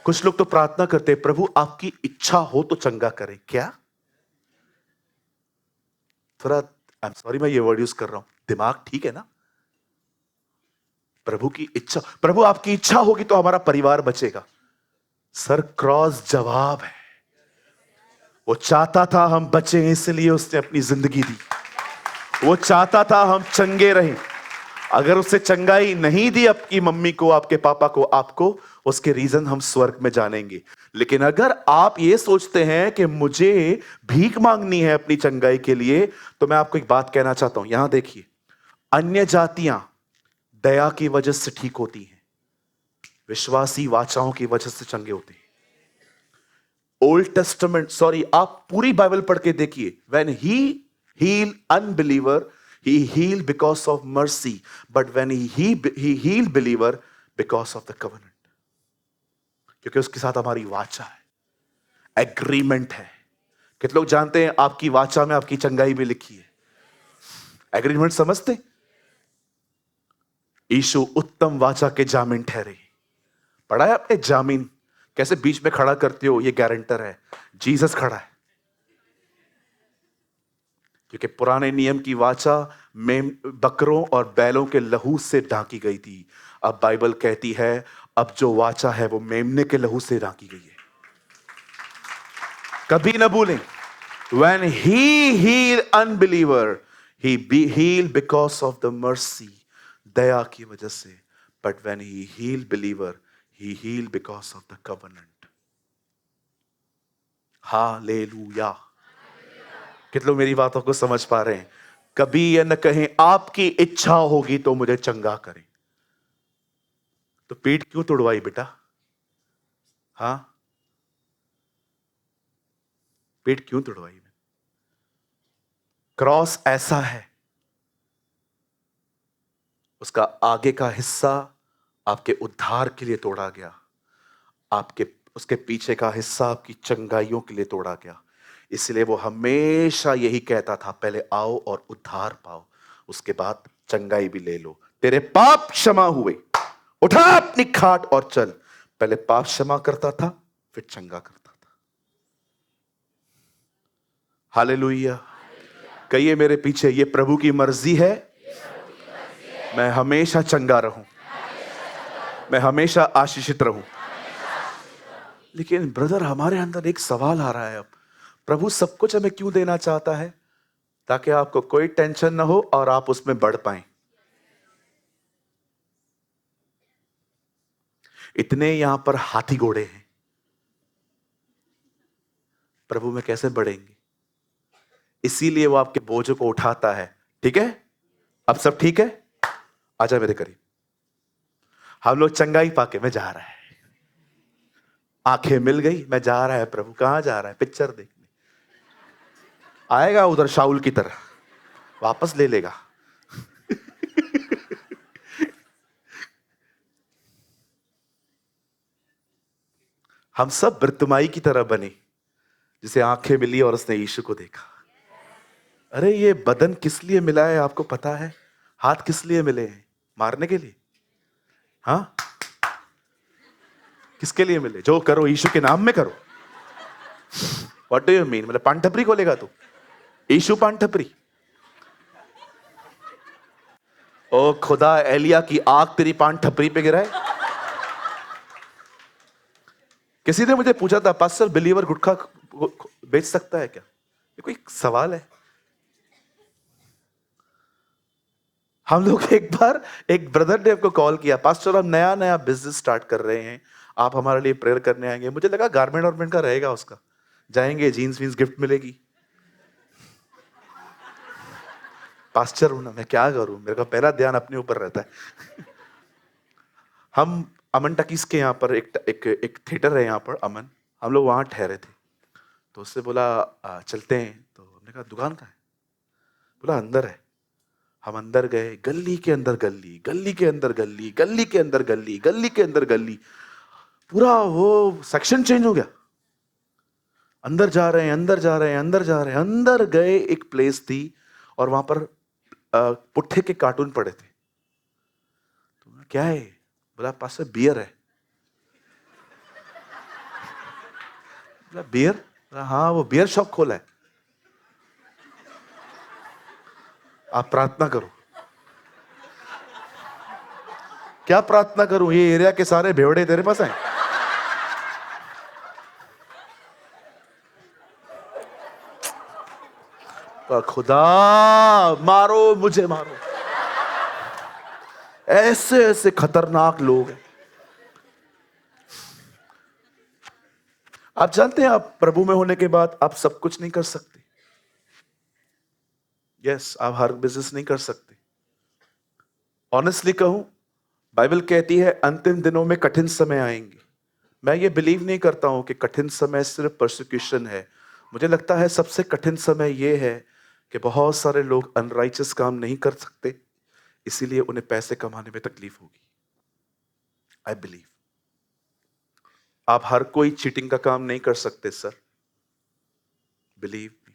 कुछ लोग तो प्रार्थना करते हैं, प्रभु आपकी इच्छा हो तो चंगा करें। क्या? थोड़ा आई एम सॉरी मैं ये वर्ड यूज कर रहा हूं, दिमाग ठीक है ना? प्रभु की इच्छा, प्रभु आपकी इच्छा होगी तो हमारा परिवार बचेगा। सर क्रॉस जवाब है। वो चाहता था हम बचें, इसलिए उसने अपनी जिंदगी दी। वो चाहता था हम चंगे रहें। अगर उससे चंगाई नहीं दी आपकी मम्मी को, आपके पापा को, आपको, उसके रीजन हम स्वर्ग में जानेंगे। लेकिन अगर आप ये सोचते हैं कि मुझे भीख मांगनी है अपनी चंगाई के लिए, तो मैं आपको एक बात कहना चाहता हूं। यहां देखिए, अन्य जातियां दया की वजह से ठीक होती हैं, विश्वासी वाचाओं की वजह से चंगे होते हैं। ओल्ड टेस्टामेंट, सॉरी, आप पूरी बाइबल पढ़ के देखिए, when he heal unbeliever, he healed because of mercy, but when he healed believer because of the covenant, क्योंकि उसके साथ हमारी वाचा है, एग्रीमेंट है। कितने लोग जानते हैं आपकी वाचा में आपकी चंगाई भी लिखी है? एग्रीमेंट समझते? यीशु उत्तम वाचा के जामीन ठहरे। पढ़ा है आपने जामीन? कैसे बीच में खड़ा करते हो? ये गारंटर है, जीसस खड़ा है। क्योंकि पुराने नियम की वाचा बकरों और बैलों के लहू से ढांकी गई थी। अब बाइबल कहती है अब जो वाचा है वो मेमने के लहू से ढांकी गई है। कभी ना भूलें, when he healed unbeliever, he healed because of the mercy, दया की वजह से, but when he healed believer, he healed because of the covenant. Hallelujah. कितने लोग मेरी बातों को समझ पा रहे हैं? कभी यह न कहें आपकी इच्छा होगी तो मुझे चंगा करें। तो पीठ क्यों तोड़वाई बेटा? हाँ, पीठ क्यों तोड़वाई? क्रॉस ऐसा है, उसका आगे का हिस्सा आपके उद्धार के लिए तोड़ा गया, आपके उसके पीछे का हिस्सा आपकी चंगाइयों के लिए तोड़ा गया। इसलिए वो हमेशा यही कहता था, पहले आओ और उद्धार पाओ, उसके बाद चंगाई भी ले लो। तेरे पाप क्षमा हुए, उठा अपनी खाट और चल। पहले पाप क्षमा करता था, फिर चंगा करता था। हालेलुया। कहिए मेरे पीछे, ये प्रभु की मर्जी है मैं हमेशा चंगा रहूं, मैं हमेशा आशीषित रहूं। लेकिन ब्रदर, हमारे अंदर एक सवाल आ रहा है, अब प्रभु सब कुछ हमें क्यों देना चाहता है? ताकि आपको कोई टेंशन ना हो और आप उसमें बढ़ पाएं। इतने यहां पर हाथी घोड़े हैं, प्रभु में कैसे बढ़ेंगे? इसीलिए वो आपके बोझ को उठाता है। ठीक है, अब सब ठीक है? आजा मेरे करीब। हम लोग चंगाई पाके में जा रहा है, आंखें मिल गई, मैं जा रहा है। प्रभु कहां जा रहा है? पिक्चर देखने आएगा, उधर शाऊल की तरह वापस ले लेगा। हम सब बर्तिमाई की तरह बने, जिसे आंखें मिली और उसने यीशु को देखा। अरे ये बदन किस लिए मिला है आपको पता है? हाथ किस लिए मिले हैं? मारने के लिए? हाँ, किसके लिए मिले? जो करो यीशु के नाम में करो। What do you mean? मतलब पान टपरी खोलेगा तू? यीशु पान टपरी? ओ खुदा, एलिया की आग तेरी पान टपरी पे गिराए। किसी ने मुझे पूछा था, पास्टर बिलीवर गुटखा बेच सकता है क्या? ये कोई सवाल है? हम लोग एक बार, एक ब्रदर ने हमको कॉल किया, पास्टर हम नया नया बिजनेस स्टार्ट कर रहे हैं, आप हमारे लिए प्रेयर करने आएंगे? मुझे लगा गारमेंट वारमेंट का रहेगा उसका, जाएंगे जीन्स वीन्स गिफ्ट मिलेगी। पास्टर हूं ना मैं, क्या करूं, मेरे का पहला ध्यान अपने ऊपर रहता है। हम अमन टकीस के यहाँ पर एक थिएटर है यहाँ पर अमन, हम लोग वहाँ ठहरे थे, तो उससे बोला चलते हैं, तो हमने कहा दुकान कहाँ है? बोला अंदर है। हम अंदर गए, गली के अंदर गली, गली के अंदर गली, गली के अंदर गली, गली के अंदर गली, पूरा वो सेक्शन चेंज हो गया। अंदर जा रहे हैं, अंदर जा रहे हैं, अंदर जा रहे हैं, अंदर गए, एक प्लेस थी और वहां पर पुट्ठे के कार्टून पड़े थे। तो क्या है? बोला पास बियर है। बोला बियर? हाँ वो बियर शॉप खोला है। आप प्रार्थना करो। क्या प्रार्थना करूं? ये एरिया के सारे भेवड़े तेरे पास हैं? खुदा मारो मुझे, मारो। ऐसे ऐसे खतरनाक लोग हैं। आप जानते हैं, आप प्रभु में होने के बाद आप सब कुछ नहीं कर सकते। यस, आप हर बिजनेस नहीं कर सकते। ऑनेस्टली कहूं, बाइबल कहती है अंतिम दिनों में कठिन समय आएंगे। मैं ये बिलीव नहीं करता हूं कि कठिन समय सिर्फ परसिक्यूशन है। मुझे लगता है सबसे कठिन समय ये है कि बहुत सारे लोग अनराइचस काम नहीं कर सकते, इसीलिए उन्हें पैसे कमाने में तकलीफ होगी। आई बिलीव आप हर कोई चीटिंग का काम नहीं कर सकते सर, बिलीव मी।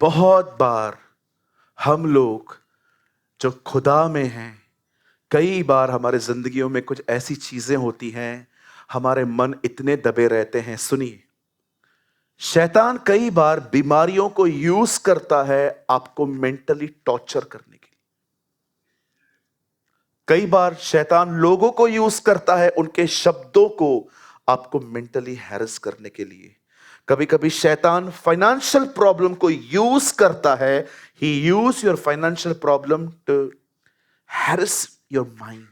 बहुत बार हम लोग जो खुदा में हैं, कई बार हमारे जिंदगियों में कुछ ऐसी चीजें होती हैं, हमारे मन इतने दबे रहते हैं। सुनिए, शैतान कई बार बीमारियों को यूज करता है आपको मेंटली टॉर्चर करने के लिए। कई बार शैतान लोगों को यूज करता है, उनके शब्दों को आपको मेंटली हैरेस करने के लिए। कभी कभी शैतान फाइनेंशियल प्रॉब्लम को यूज करता है। He use your financial problem to harass your mind.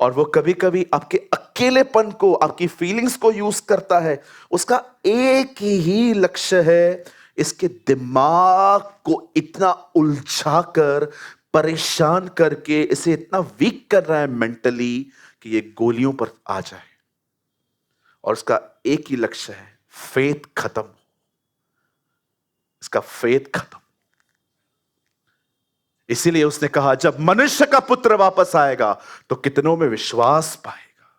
और वो कभी कभी आपके अकेलेपन को, आपकी फीलिंग्स को यूज करता है। उसका एक ही लक्ष्य है, इसके दिमाग को इतना उलझा कर, परेशान करके, इसे इतना वीक कर रहा है मेंटली कि ये गोलियों पर आ जाए। और उसका एक ही लक्ष्य है, फेथ खत्म हो, इसका फेथ खत्म। इसीलिए उसने कहा जब मनुष्य का पुत्र वापस आएगा तो कितनों में विश्वास पाएगा।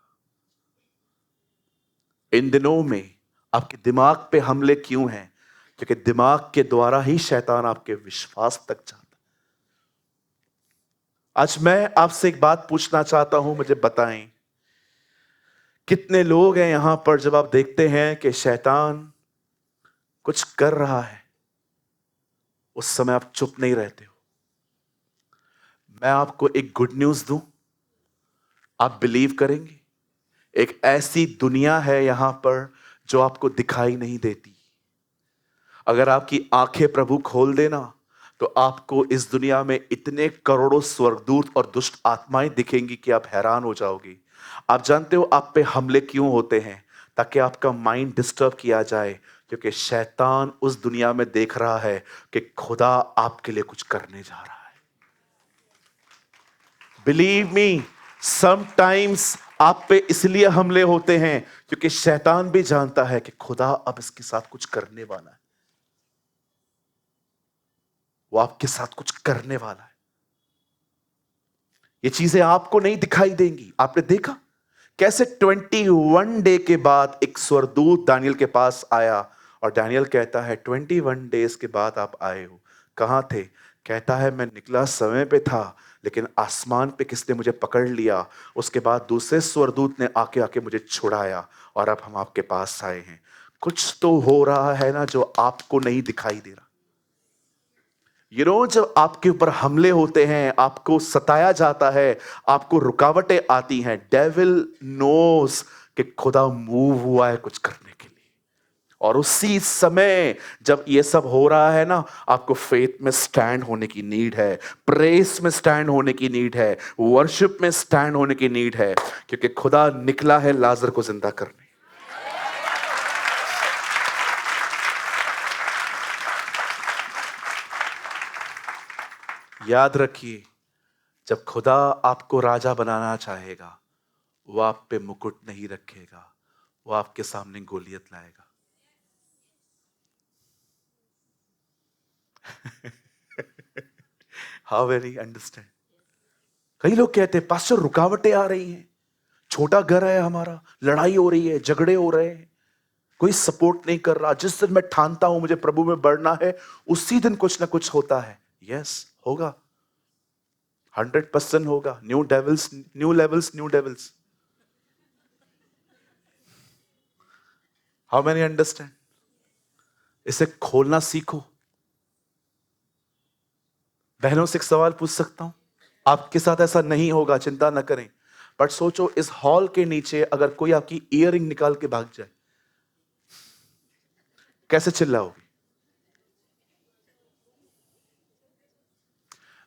इन दिनों में आपके दिमाग पे हमले क्यों हैं? क्योंकि दिमाग के द्वारा ही शैतान आपके विश्वास तक जाता है। आज मैं आपसे एक बात पूछना चाहता हूं, मुझे बताएं कितने लोग हैं यहां पर, जब आप देखते हैं कि शैतान कुछ कर रहा है, उस समय आप चुप नहीं रहते हो? मैं आपको एक गुड न्यूज दूं, आप बिलीव करेंगे? एक ऐसी दुनिया है यहां पर जो आपको दिखाई नहीं देती। अगर आपकी आंखें प्रभु खोल देना तो आपको इस दुनिया में इतने करोड़ों स्वर्गदूत और दुष्ट आत्माएं दिखेंगी कि आप हैरान हो जाओगे। आप जानते हो आप पे हमले क्यों होते हैं? ताकि आपका माइंड डिस्टर्ब किया जाए, क्योंकि शैतान उस दुनिया में देख रहा है कि खुदा आपके लिए कुछ करने जा रहा है। बिलीव मी, समटाइम्स आप पे इसलिए हमले होते हैं क्योंकि शैतान भी जानता है कि खुदा अब इसके साथ कुछ करने वाला है। वो आपके साथ कुछ करने वाला है। ये चीजें आपको नहीं दिखाई देंगी। आपने देखा कैसे 21 डे के बाद एक स्वर्गदूत दानियल के पास आया और दानियल कहता है 21 डेज के बाद आप आए हो, कहां थे? कहता है मैं निकला समय पे था, लेकिन आसमान पे किसने मुझे पकड़ लिया। उसके बाद दूसरे स्वर्गदूत ने आके आके मुझे छुड़ाया और अब हम आपके पास आए हैं। कुछ तो हो रहा है ना जो आपको नहीं दिखाई दे रहा। जब आपके ऊपर हमले होते हैं, आपको सताया जाता है, आपको रुकावटें आती हैं, डेविल नोस कि खुदा मूव हुआ है कुछ करने के लिए। और उसी समय जब ये सब हो रहा है ना, आपको फेथ में स्टैंड होने की नीड है, प्रेस में स्टैंड होने की नीड है, वर्शिप में स्टैंड होने की नीड है, क्योंकि खुदा निकला है लाजर को जिंदा करने। याद रखिए, जब खुदा आपको राजा बनाना चाहेगा, वो आप पे मुकुट नहीं रखेगा, वो आपके सामने गोलियत लाएगा। How very understand. कई लोग कहते हैं पास्टर रुकावटें आ रही हैं, छोटा घर है हमारा, लड़ाई हो रही है, झगड़े हो रहे हैं, कोई सपोर्ट नहीं कर रहा। जिस दिन मैं ठानता हूं मुझे प्रभु में बढ़ना है, उसी दिन कुछ ना कुछ होता है। यस, होगा, 100% होगा। New devils, new levels, new devils. How many understand? इसे खोलना सीखो। बहनों से एक सवाल पूछ सकता हूं? आपके साथ ऐसा नहीं होगा, चिंता न करें, बट सोचो इस हॉल के नीचे अगर कोई आपकी इयररिंग निकाल के भाग जाए, कैसे चिल्लाओगे?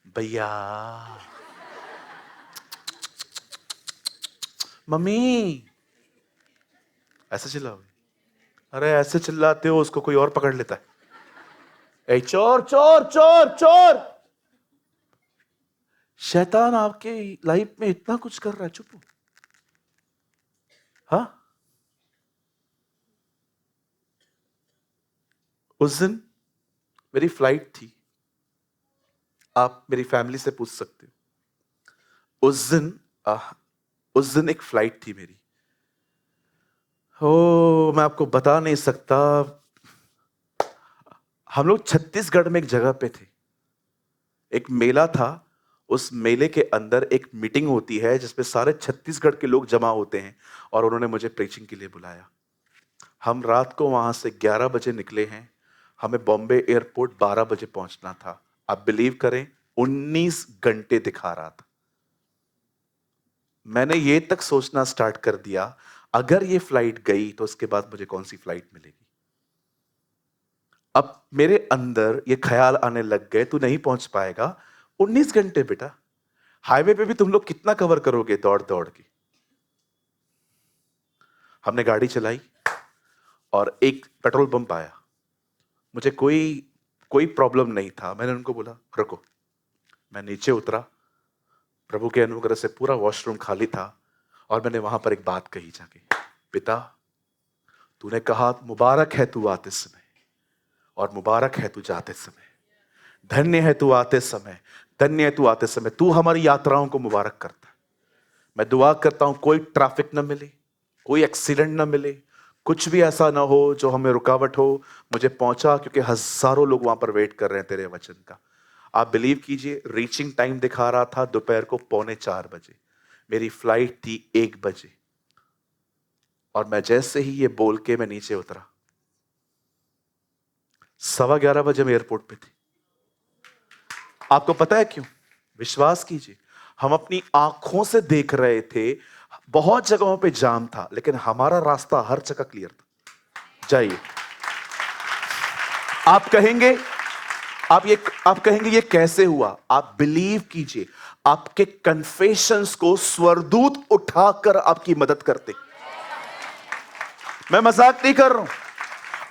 भैया, मम्मी, ऐसे चिल्लाओगे? अरे ऐसे चिल्लाते हो उसको कोई और पकड़ लेता है। ए चोर चोर चोर चोर! शैतान आपके लाइफ में इतना कुछ कर रहा है, चुप हो। हाँ, उस दिन मेरी फ्लाइट थी, आप मेरी फैमिली से पूछ सकते हो। उस दिन एक फ्लाइट थी मेरी। ओ, मैं आपको बता नहीं सकता। हम लोग छत्तीसगढ़ में एक जगह पे थे, एक मेला था। उस मेले के अंदर एक मीटिंग होती है जिसमें सारे छत्तीसगढ़ के लोग जमा होते हैं, और उन्होंने मुझे प्रीचिंग के लिए बुलाया। हम रात को वहां से 11 बजे निकले हैं, हमें बॉम्बे एयरपोर्ट 12 बजे पहुंचना था। आप बिलीव करें, 19 घंटे दिखा रहा था। मैंने ये तक सोचना स्टार्ट कर दिया, अगर ये फ्लाइट गई तो उसके बाद मुझे कौन सी फ्लाइट मिलेगी। अब मेरे अंदर ये ख्याल आने लग गए, तू नहीं पहुंच पाएगा। 19 घंटे बेटा, हाईवे पे भी तुम लोग कितना कवर करोगे दौड़ दौड़ के। हमने गाड़ी चलाई और एक पेट्रोल पंप आया। मुझे कोई प्रॉब्लम नहीं था। मैंने उनको बोला रुको। मैं नीचे उतरा, प्रभु के अनुग्रह से पूरा वॉशरूम खाली था, और मैंने वहां पर एक बात कही जाके, पिता, तूने कहा मुबारक है तू आते समय और मुबारक है तू जाते समय। धन्य है तू आते समय, धन्य है तू आते समय। तू हमारी यात्राओं को मुबारक करता है। मैं दुआ करता हूं कोई ट्रैफिक ना मिले, कोई एक्सीडेंट ना मिले, कुछ भी ऐसा ना हो जो हमें रुकावट हो। मुझे पहुंचा, क्योंकि हजारों लोग वहां पर वेट कर रहे हैं तेरे वचन का। आप बिलीव कीजिए, रीचिंग टाइम दिखा रहा था दोपहर को 3:45 बजे, मेरी फ्लाइट थी 1 बजे। और मैं जैसे ही ये बोल के मैं नीचे उतरा, 11:15 बजे मैं एयरपोर्ट पे थी। आपको पता है क्यों? विश्वास कीजिए, हम अपनी आंखों से देख रहे थे, बहुत जगहों पे जाम था, लेकिन हमारा रास्ता हर जगह क्लियर था। जाइए, आप कहेंगे ये कैसे हुआ? आप बिलीव कीजिए, आपके कन्फेशंस को स्वर्गदूत उठाकर आपकी मदद करते। मैं मजाक नहीं कर रहा हूं।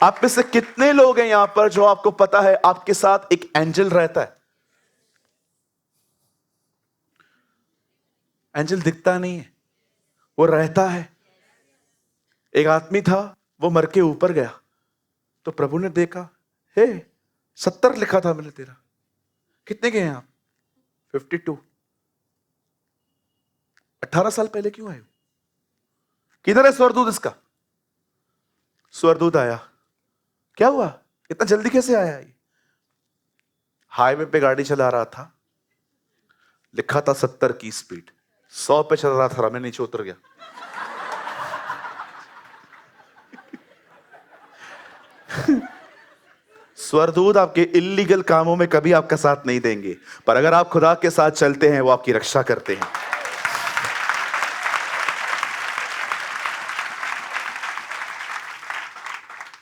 आप में से कितने लोग हैं यहां पर जो आपको पता है आपके साथ एक एंजल रहता है? एंजल दिखता नहीं है, वो रहता है। एक आदमी था, वो मर के ऊपर गया, तो प्रभु ने देखा, हे 70 लिखा था मैंने तेरा, कितने गए हैं आप? 52। 18 साल पहले क्यों आए हो? किधर है स्वर्गदूत इसका? स्वर्गदूत आया, क्या हुआ, इतना जल्दी कैसे आया? ये हाईवे पे गाड़ी चला रहा था, लिखा था 70 की स्पीड, 100 पे चल रहा था, मैं नीचे उतर गया। स्वर्गदूत आपके इल्लीगल कामों में कभी आपका साथ नहीं देंगे, पर अगर आप खुदा के साथ चलते हैं वो आपकी रक्षा करते हैं।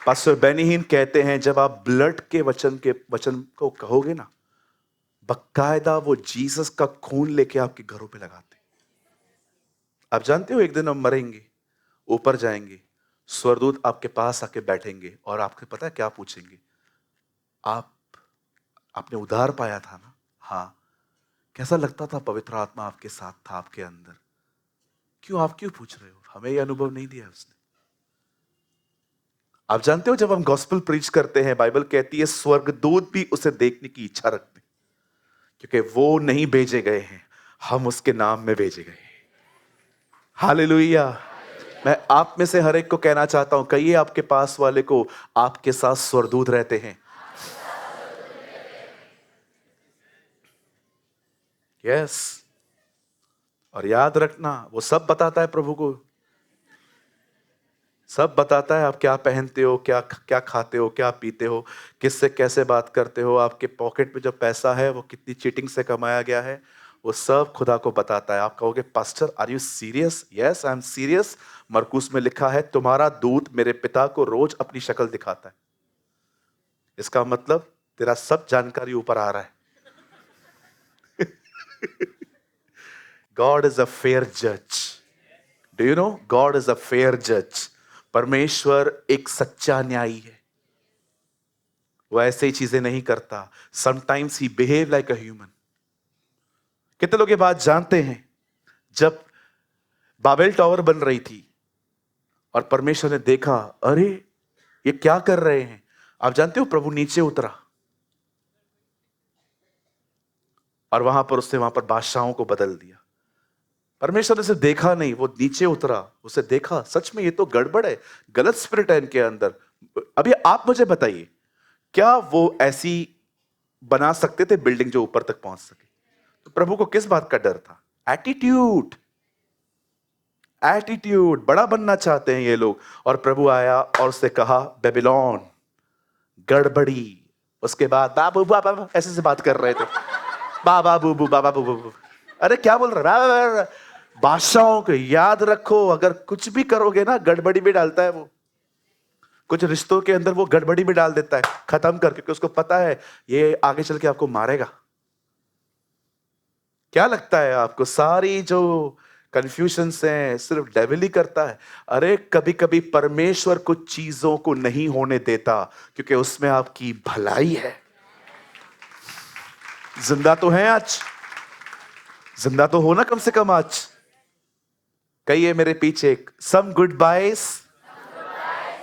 पास्टर बेनी हिन कहते हैं, जब आप ब्लड के वचन को कहोगे ना, बकायदा वो जीसस का खून लेके आपके घरों पे लगाते। आप जानते हो एक दिन हम मरेंगे, ऊपर जाएंगे, स्वर्गदूत आपके पास आके बैठेंगे और आपके पता है क्या पूछेंगे? आपने उद्धार पाया था ना? हाँ। कैसा लगता था पवित्र आत्मा आपके साथ था, आपके अंदर? आप क्यों पूछ रहे हो? हमें यह अनुभव नहीं दिया उसने। आप जानते हो जब हम गॉस्पेल प्रीच करते हैं, बाइबल कहती है स्वर्गदूत भी उसे देखने की इच्छा रखते हैं, क्योंकि वो नहीं भेजे गए हैं, हम उसके नाम में भेजे गए हैं। हालेलुया। मैं आप में से हर एक को कहना चाहता हूं, कहिए आपके पास वाले को, आपके साथ स्वर्गदूत रहते हैं। यस। और याद रखना, वो सब बताता है प्रभु को, सब बताता है। आप क्या पहनते हो, क्या क्या खाते हो, क्या पीते हो, किससे कैसे बात करते हो, आपके पॉकेट में जो पैसा है वो कितनी चीटिंग से कमाया गया है, वो सब खुदा को बताता है। आप कहोगे pastor are you serious? Yes I am serious. Markus में लिखा है, तुम्हारा दूत मेरे पिता को रोज अपनी शक्ल दिखाता है। इसका मतलब तेरा सब जानकारी ऊपर आ रहा है। God is a fair judge. Do you know? God is a fair judge. परमेश्वर एक सच्चा न्यायी है, वो ऐसे ही चीजें नहीं करता। Sometimes he behave like a human. कितने लोग ये बात जानते हैं, जब बाबेल टावर बन रही थी और परमेश्वर ने देखा, अरे ये क्या कर रहे हैं, आप जानते हो प्रभु नीचे उतरा और वहां पर बादशाहों को बदल दिया। परमेश्वर ने सिर्फ देखा नहीं, वो नीचे उतरा, उसे देखा, सच में ये तो गड़बड़ है, गलत स्पिरिट है इनके अंदर। अभी आप मुझे बताइए, क्या वो ऐसी बना सकते थे बिल्डिंग जो ऊपर तक पहुंच सके? तो प्रभु को किस बात का डर था? एटीट्यूड। एटीट्यूड, बड़ा बनना चाहते हैं ये लोग। और प्रभु आया और उससे कहा, बेबीलोन, गड़बड़ी। उसके बाद बाबू बाबा ऐसे से बात कर रहे थे, बाबा बूबू बाबा बूबू। अरे क्या बोल रहा है? बादशाहों को याद रखो, अगर कुछ भी करोगे ना, गड़बड़ी में डालता है वो। कुछ रिश्तों के अंदर वो गड़बड़ी में डाल देता है, खत्म करके, क्योंकि उसको पता है ये आगे चल के आपको मारेगा। क्या लगता है आपको सारी जो कंफ्यूजन है सिर्फ डेविल ही करता है? अरे कभी कभी परमेश्वर कुछ चीजों को नहीं होने देता क्योंकि उसमें आपकी भलाई है। जिंदा तो है आज, जिंदा तो हो ना कम से कम आज। कहिए मेरे पीछे, some good boys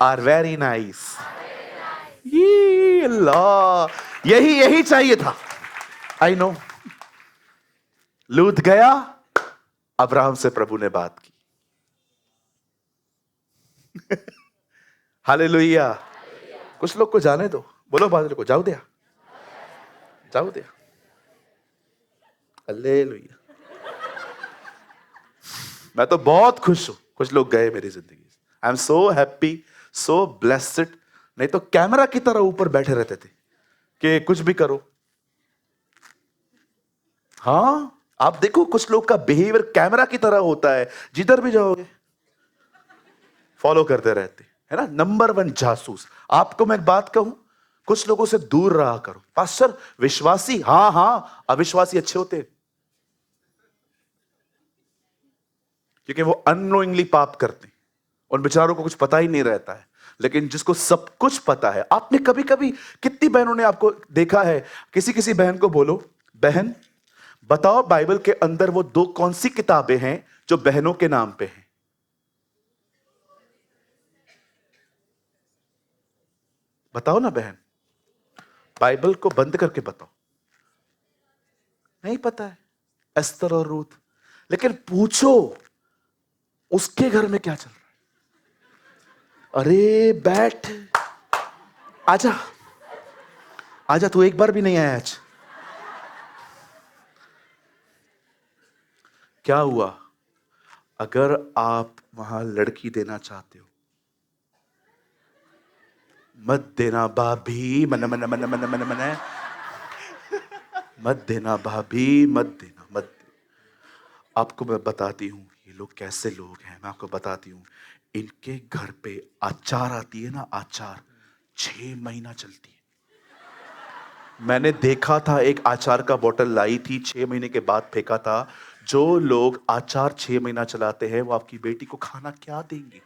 are very nice. यही चाहिए था। I know. लूत गया, अब्राहम से प्रभु ने बात की। हालेलुया। कुछ लोग को जाने दो, बोलो बादल को जाओ दिया, जाओ दिया। हालेलुया। मैं तो बहुत खुश हूं, कुछ लोग गए मेरी जिंदगी से। I am so happy, so blessed. नहीं तो कैमरा की तरह ऊपर बैठे रहते थे कि कुछ भी करो। हाँ, आप देखो कुछ लोग का बिहेवियर कैमरा की तरह होता है, जिधर भी जाओगे फॉलो करते रहते है ना। नंबर 1 जासूस। आपको मैं एक बात कहूं, कुछ लोगों से दूर रहा करो। पास्टर विश्वासी, हाँ, अविश्वासी अच्छे होते हैं, क्योंकि वो अननोइंगली पाप करते हैं, उन बेचारों को कुछ पता ही नहीं रहता है। लेकिन जिसको सब कुछ पता है, आपने कभी कभी, कितनी बहनों ने आपको देखा है, किसी बहन को बोलो, बहन बताओ बाइबल के अंदर वो 2 कौन सी किताबें हैं जो बहनों के नाम पे हैं? बताओ ना बहन, बाइबल को बंद करके बताओ। नहीं पता है, एस्तर और रूथ। लेकिन पूछो उसके घर में क्या चल रहा है। अरे बैठ, आजा आजा, तू एक बार भी नहीं आया आज। क्या हुआ? अगर आप वहां लड़की देना चाहते हो, मत देना भाभी, मन मन मन मन मन मन, मत देना भाभी, मत देना, मत देना। आपको मैं बताती हूं ये लोग कैसे लोग हैं, मैं आपको बताती हूं। इनके घर पे अचार आती है ना, अचार 6 महीना चलती है। मैंने देखा था, एक अचार का बोतल लाई थी, 6 महीने के बाद फेंका था। जो लोग अचार 6 महीना चलाते हैं वो आपकी बेटी को खाना क्या देंगे?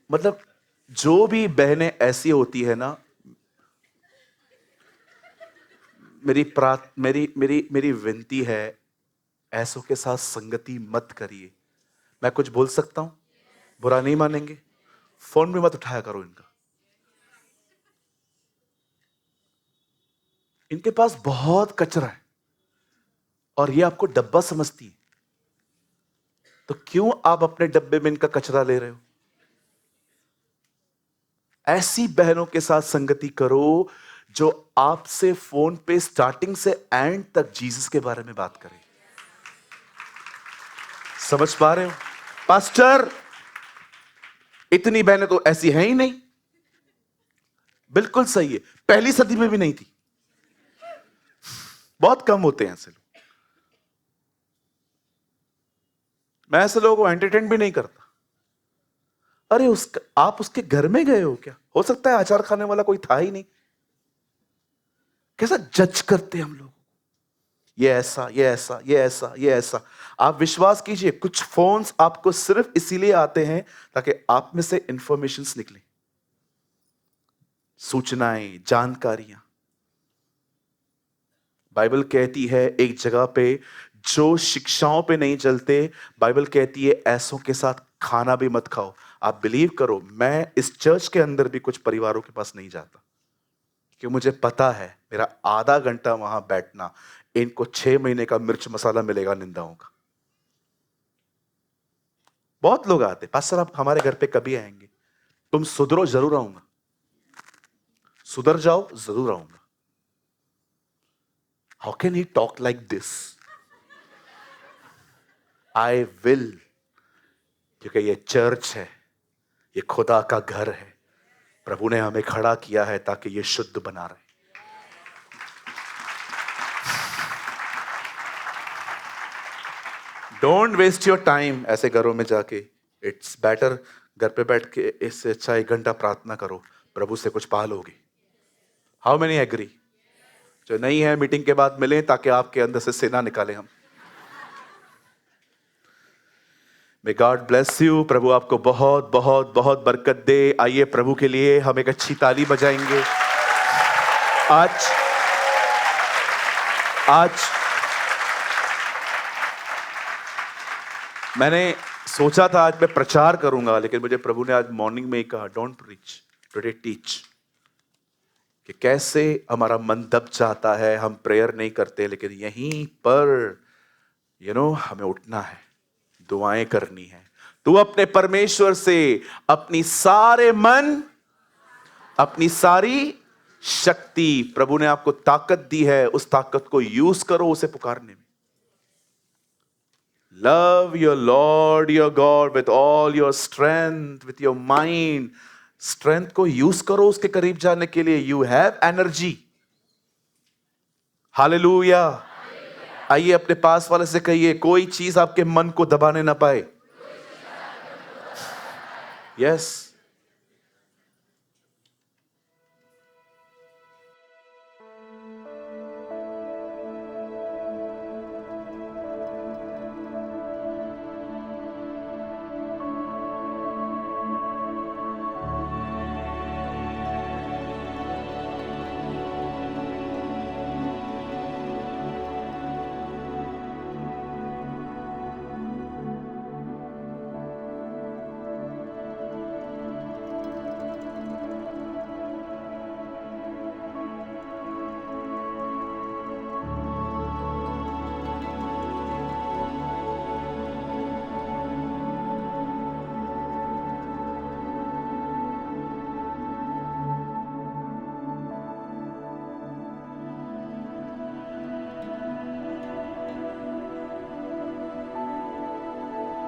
मतलब जो भी बहनें ऐसी होती है ना, मेरी प्रार्थ मेरी मेरी मेरी विनती है, ऐसों के साथ संगति मत करिए। मैं कुछ बोल सकता हूं? बुरा नहीं मानेंगे? फोन भी मत उठाया करो इनका। इनके पास बहुत कचरा है और ये आपको डब्बा समझती है, तो क्यों आप अपने डब्बे में इनका कचरा ले रहे हो? ऐसी बहनों के साथ संगति करो जो आपसे फोन पे स्टार्टिंग से एंड तक जीसस के बारे में बात करें। समझ पा रहे हो? पास्टर, इतनी बहनें तो ऐसी हैं ही नहीं। बिल्कुल सही है, पहली सदी में भी नहीं थी। बहुत कम होते हैं ऐसे लोग। मैं ऐसे लोगों को एंटरटेन भी नहीं करता। अरे आप उसके घर में गए हो क्या? हो सकता है अचार खाने वाला कोई था ही नहीं। कैसा जज करते हैं हम लोग, ये ऐसा, ये ऐसा, ये ऐसा, ये ऐसा। आप विश्वास कीजिए, कुछ फोन्स आपको सिर्फ इसीलिए आते हैं ताकि आप में से इंफॉर्मेशंस निकले, सूचनाएं, जानकारियां। बाइबल कहती है एक जगह पे, जो शिक्षाओं पे नहीं चलते, बाइबल कहती है ऐसों के साथ खाना भी मत खाओ। आप बिलीव करो, मैं इस चर्च के अंदर भी कुछ परिवारों के पास नहीं जाता, क्योंकि मुझे पता है मेरा आधा घंटा वहां बैठना, इनको 6 महीने का मिर्च मसाला मिलेगा निंदाओं का। बहुत लोग आते, पास्टर आप हमारे घर पे कभी आएंगे? तुम सुधरो, जरूर आऊंगा। सुधर जाओ, जरूर आऊंगा। How can he talk like this? I will, क्योंकि ये चर्च है, ये खुदा का घर है। प्रभु ने हमें खड़ा किया है ताकि ये शुद्ध बना रहे। डोंट वेस्ट योर टाइम ऐसे घरों में जाके। इट्स बेटर घर पे बैठ के इससे अच्छा 1 घंटा प्रार्थना करो, प्रभु से कुछ पा लोगे। How many agree? जो नहीं है मीटिंग के बाद मिलें ताकि आपके अंदर से सेना निकालें हम। May God bless you. प्रभु आपको बहुत बहुत बहुत बरकत दे। आइए प्रभु के लिए हम एक अच्छी ताली बजाएंगे। आज मैंने सोचा था आज मैं प्रचार करूंगा, लेकिन मुझे प्रभु ने आज मॉर्निंग में ही कहा, डोंट प्रीच, टुडे टीच। कि कैसे हमारा मन दब जाता है, हम प्रेयर नहीं करते, लेकिन यहीं पर हमें उठना है, दुआएं करनी है। तू अपने परमेश्वर से अपनी सारे मन, अपनी सारी शक्ति, प्रभु ने आपको ताकत दी है, उस ताकत को यूज करो उसे पुकारने में। Love your Lord, your God with all your strength, with your mind. Strength को यूज करो उसके करीब जाने के लिए। You have energy. Hallelujah. आइए अपने पास वाले से कहिए, कोई चीज आपके मन को दबाने ना पाए। Yes.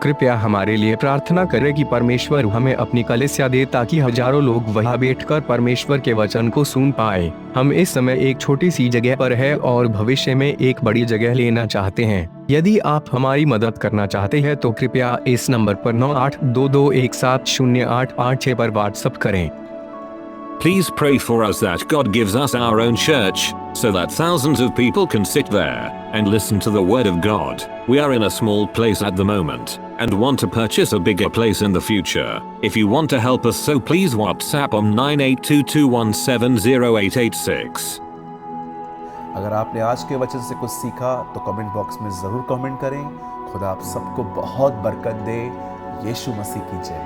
कृपया हमारे लिए प्रार्थना करें कि परमेश्वर हमें अपनी कलीसिया दे ताकि हजारों लोग वहां बैठकर परमेश्वर के वचन को सुन पाए। हम इस समय एक छोटी सी जगह पर है और भविष्य में एक बड़ी जगह लेना चाहते हैं। यदि आप हमारी मदद करना चाहते हैं तो कृपया इस नंबर पर 9822170886 पर व्हाट्सएप करें। Please pray for us that God gives us our own church, so that thousands of people can sit there and listen to the word of God. We are in a small place at the moment and want to purchase a bigger place in the future. If you want to help us, so please WhatsApp on 9822170886. अगर आपने आज के वचन से कुछ सीखा तो comment box में ज़रूर कमेंट करें। खुदा आप सबको बहुत बरकत दे। यीशु मसीह की जय।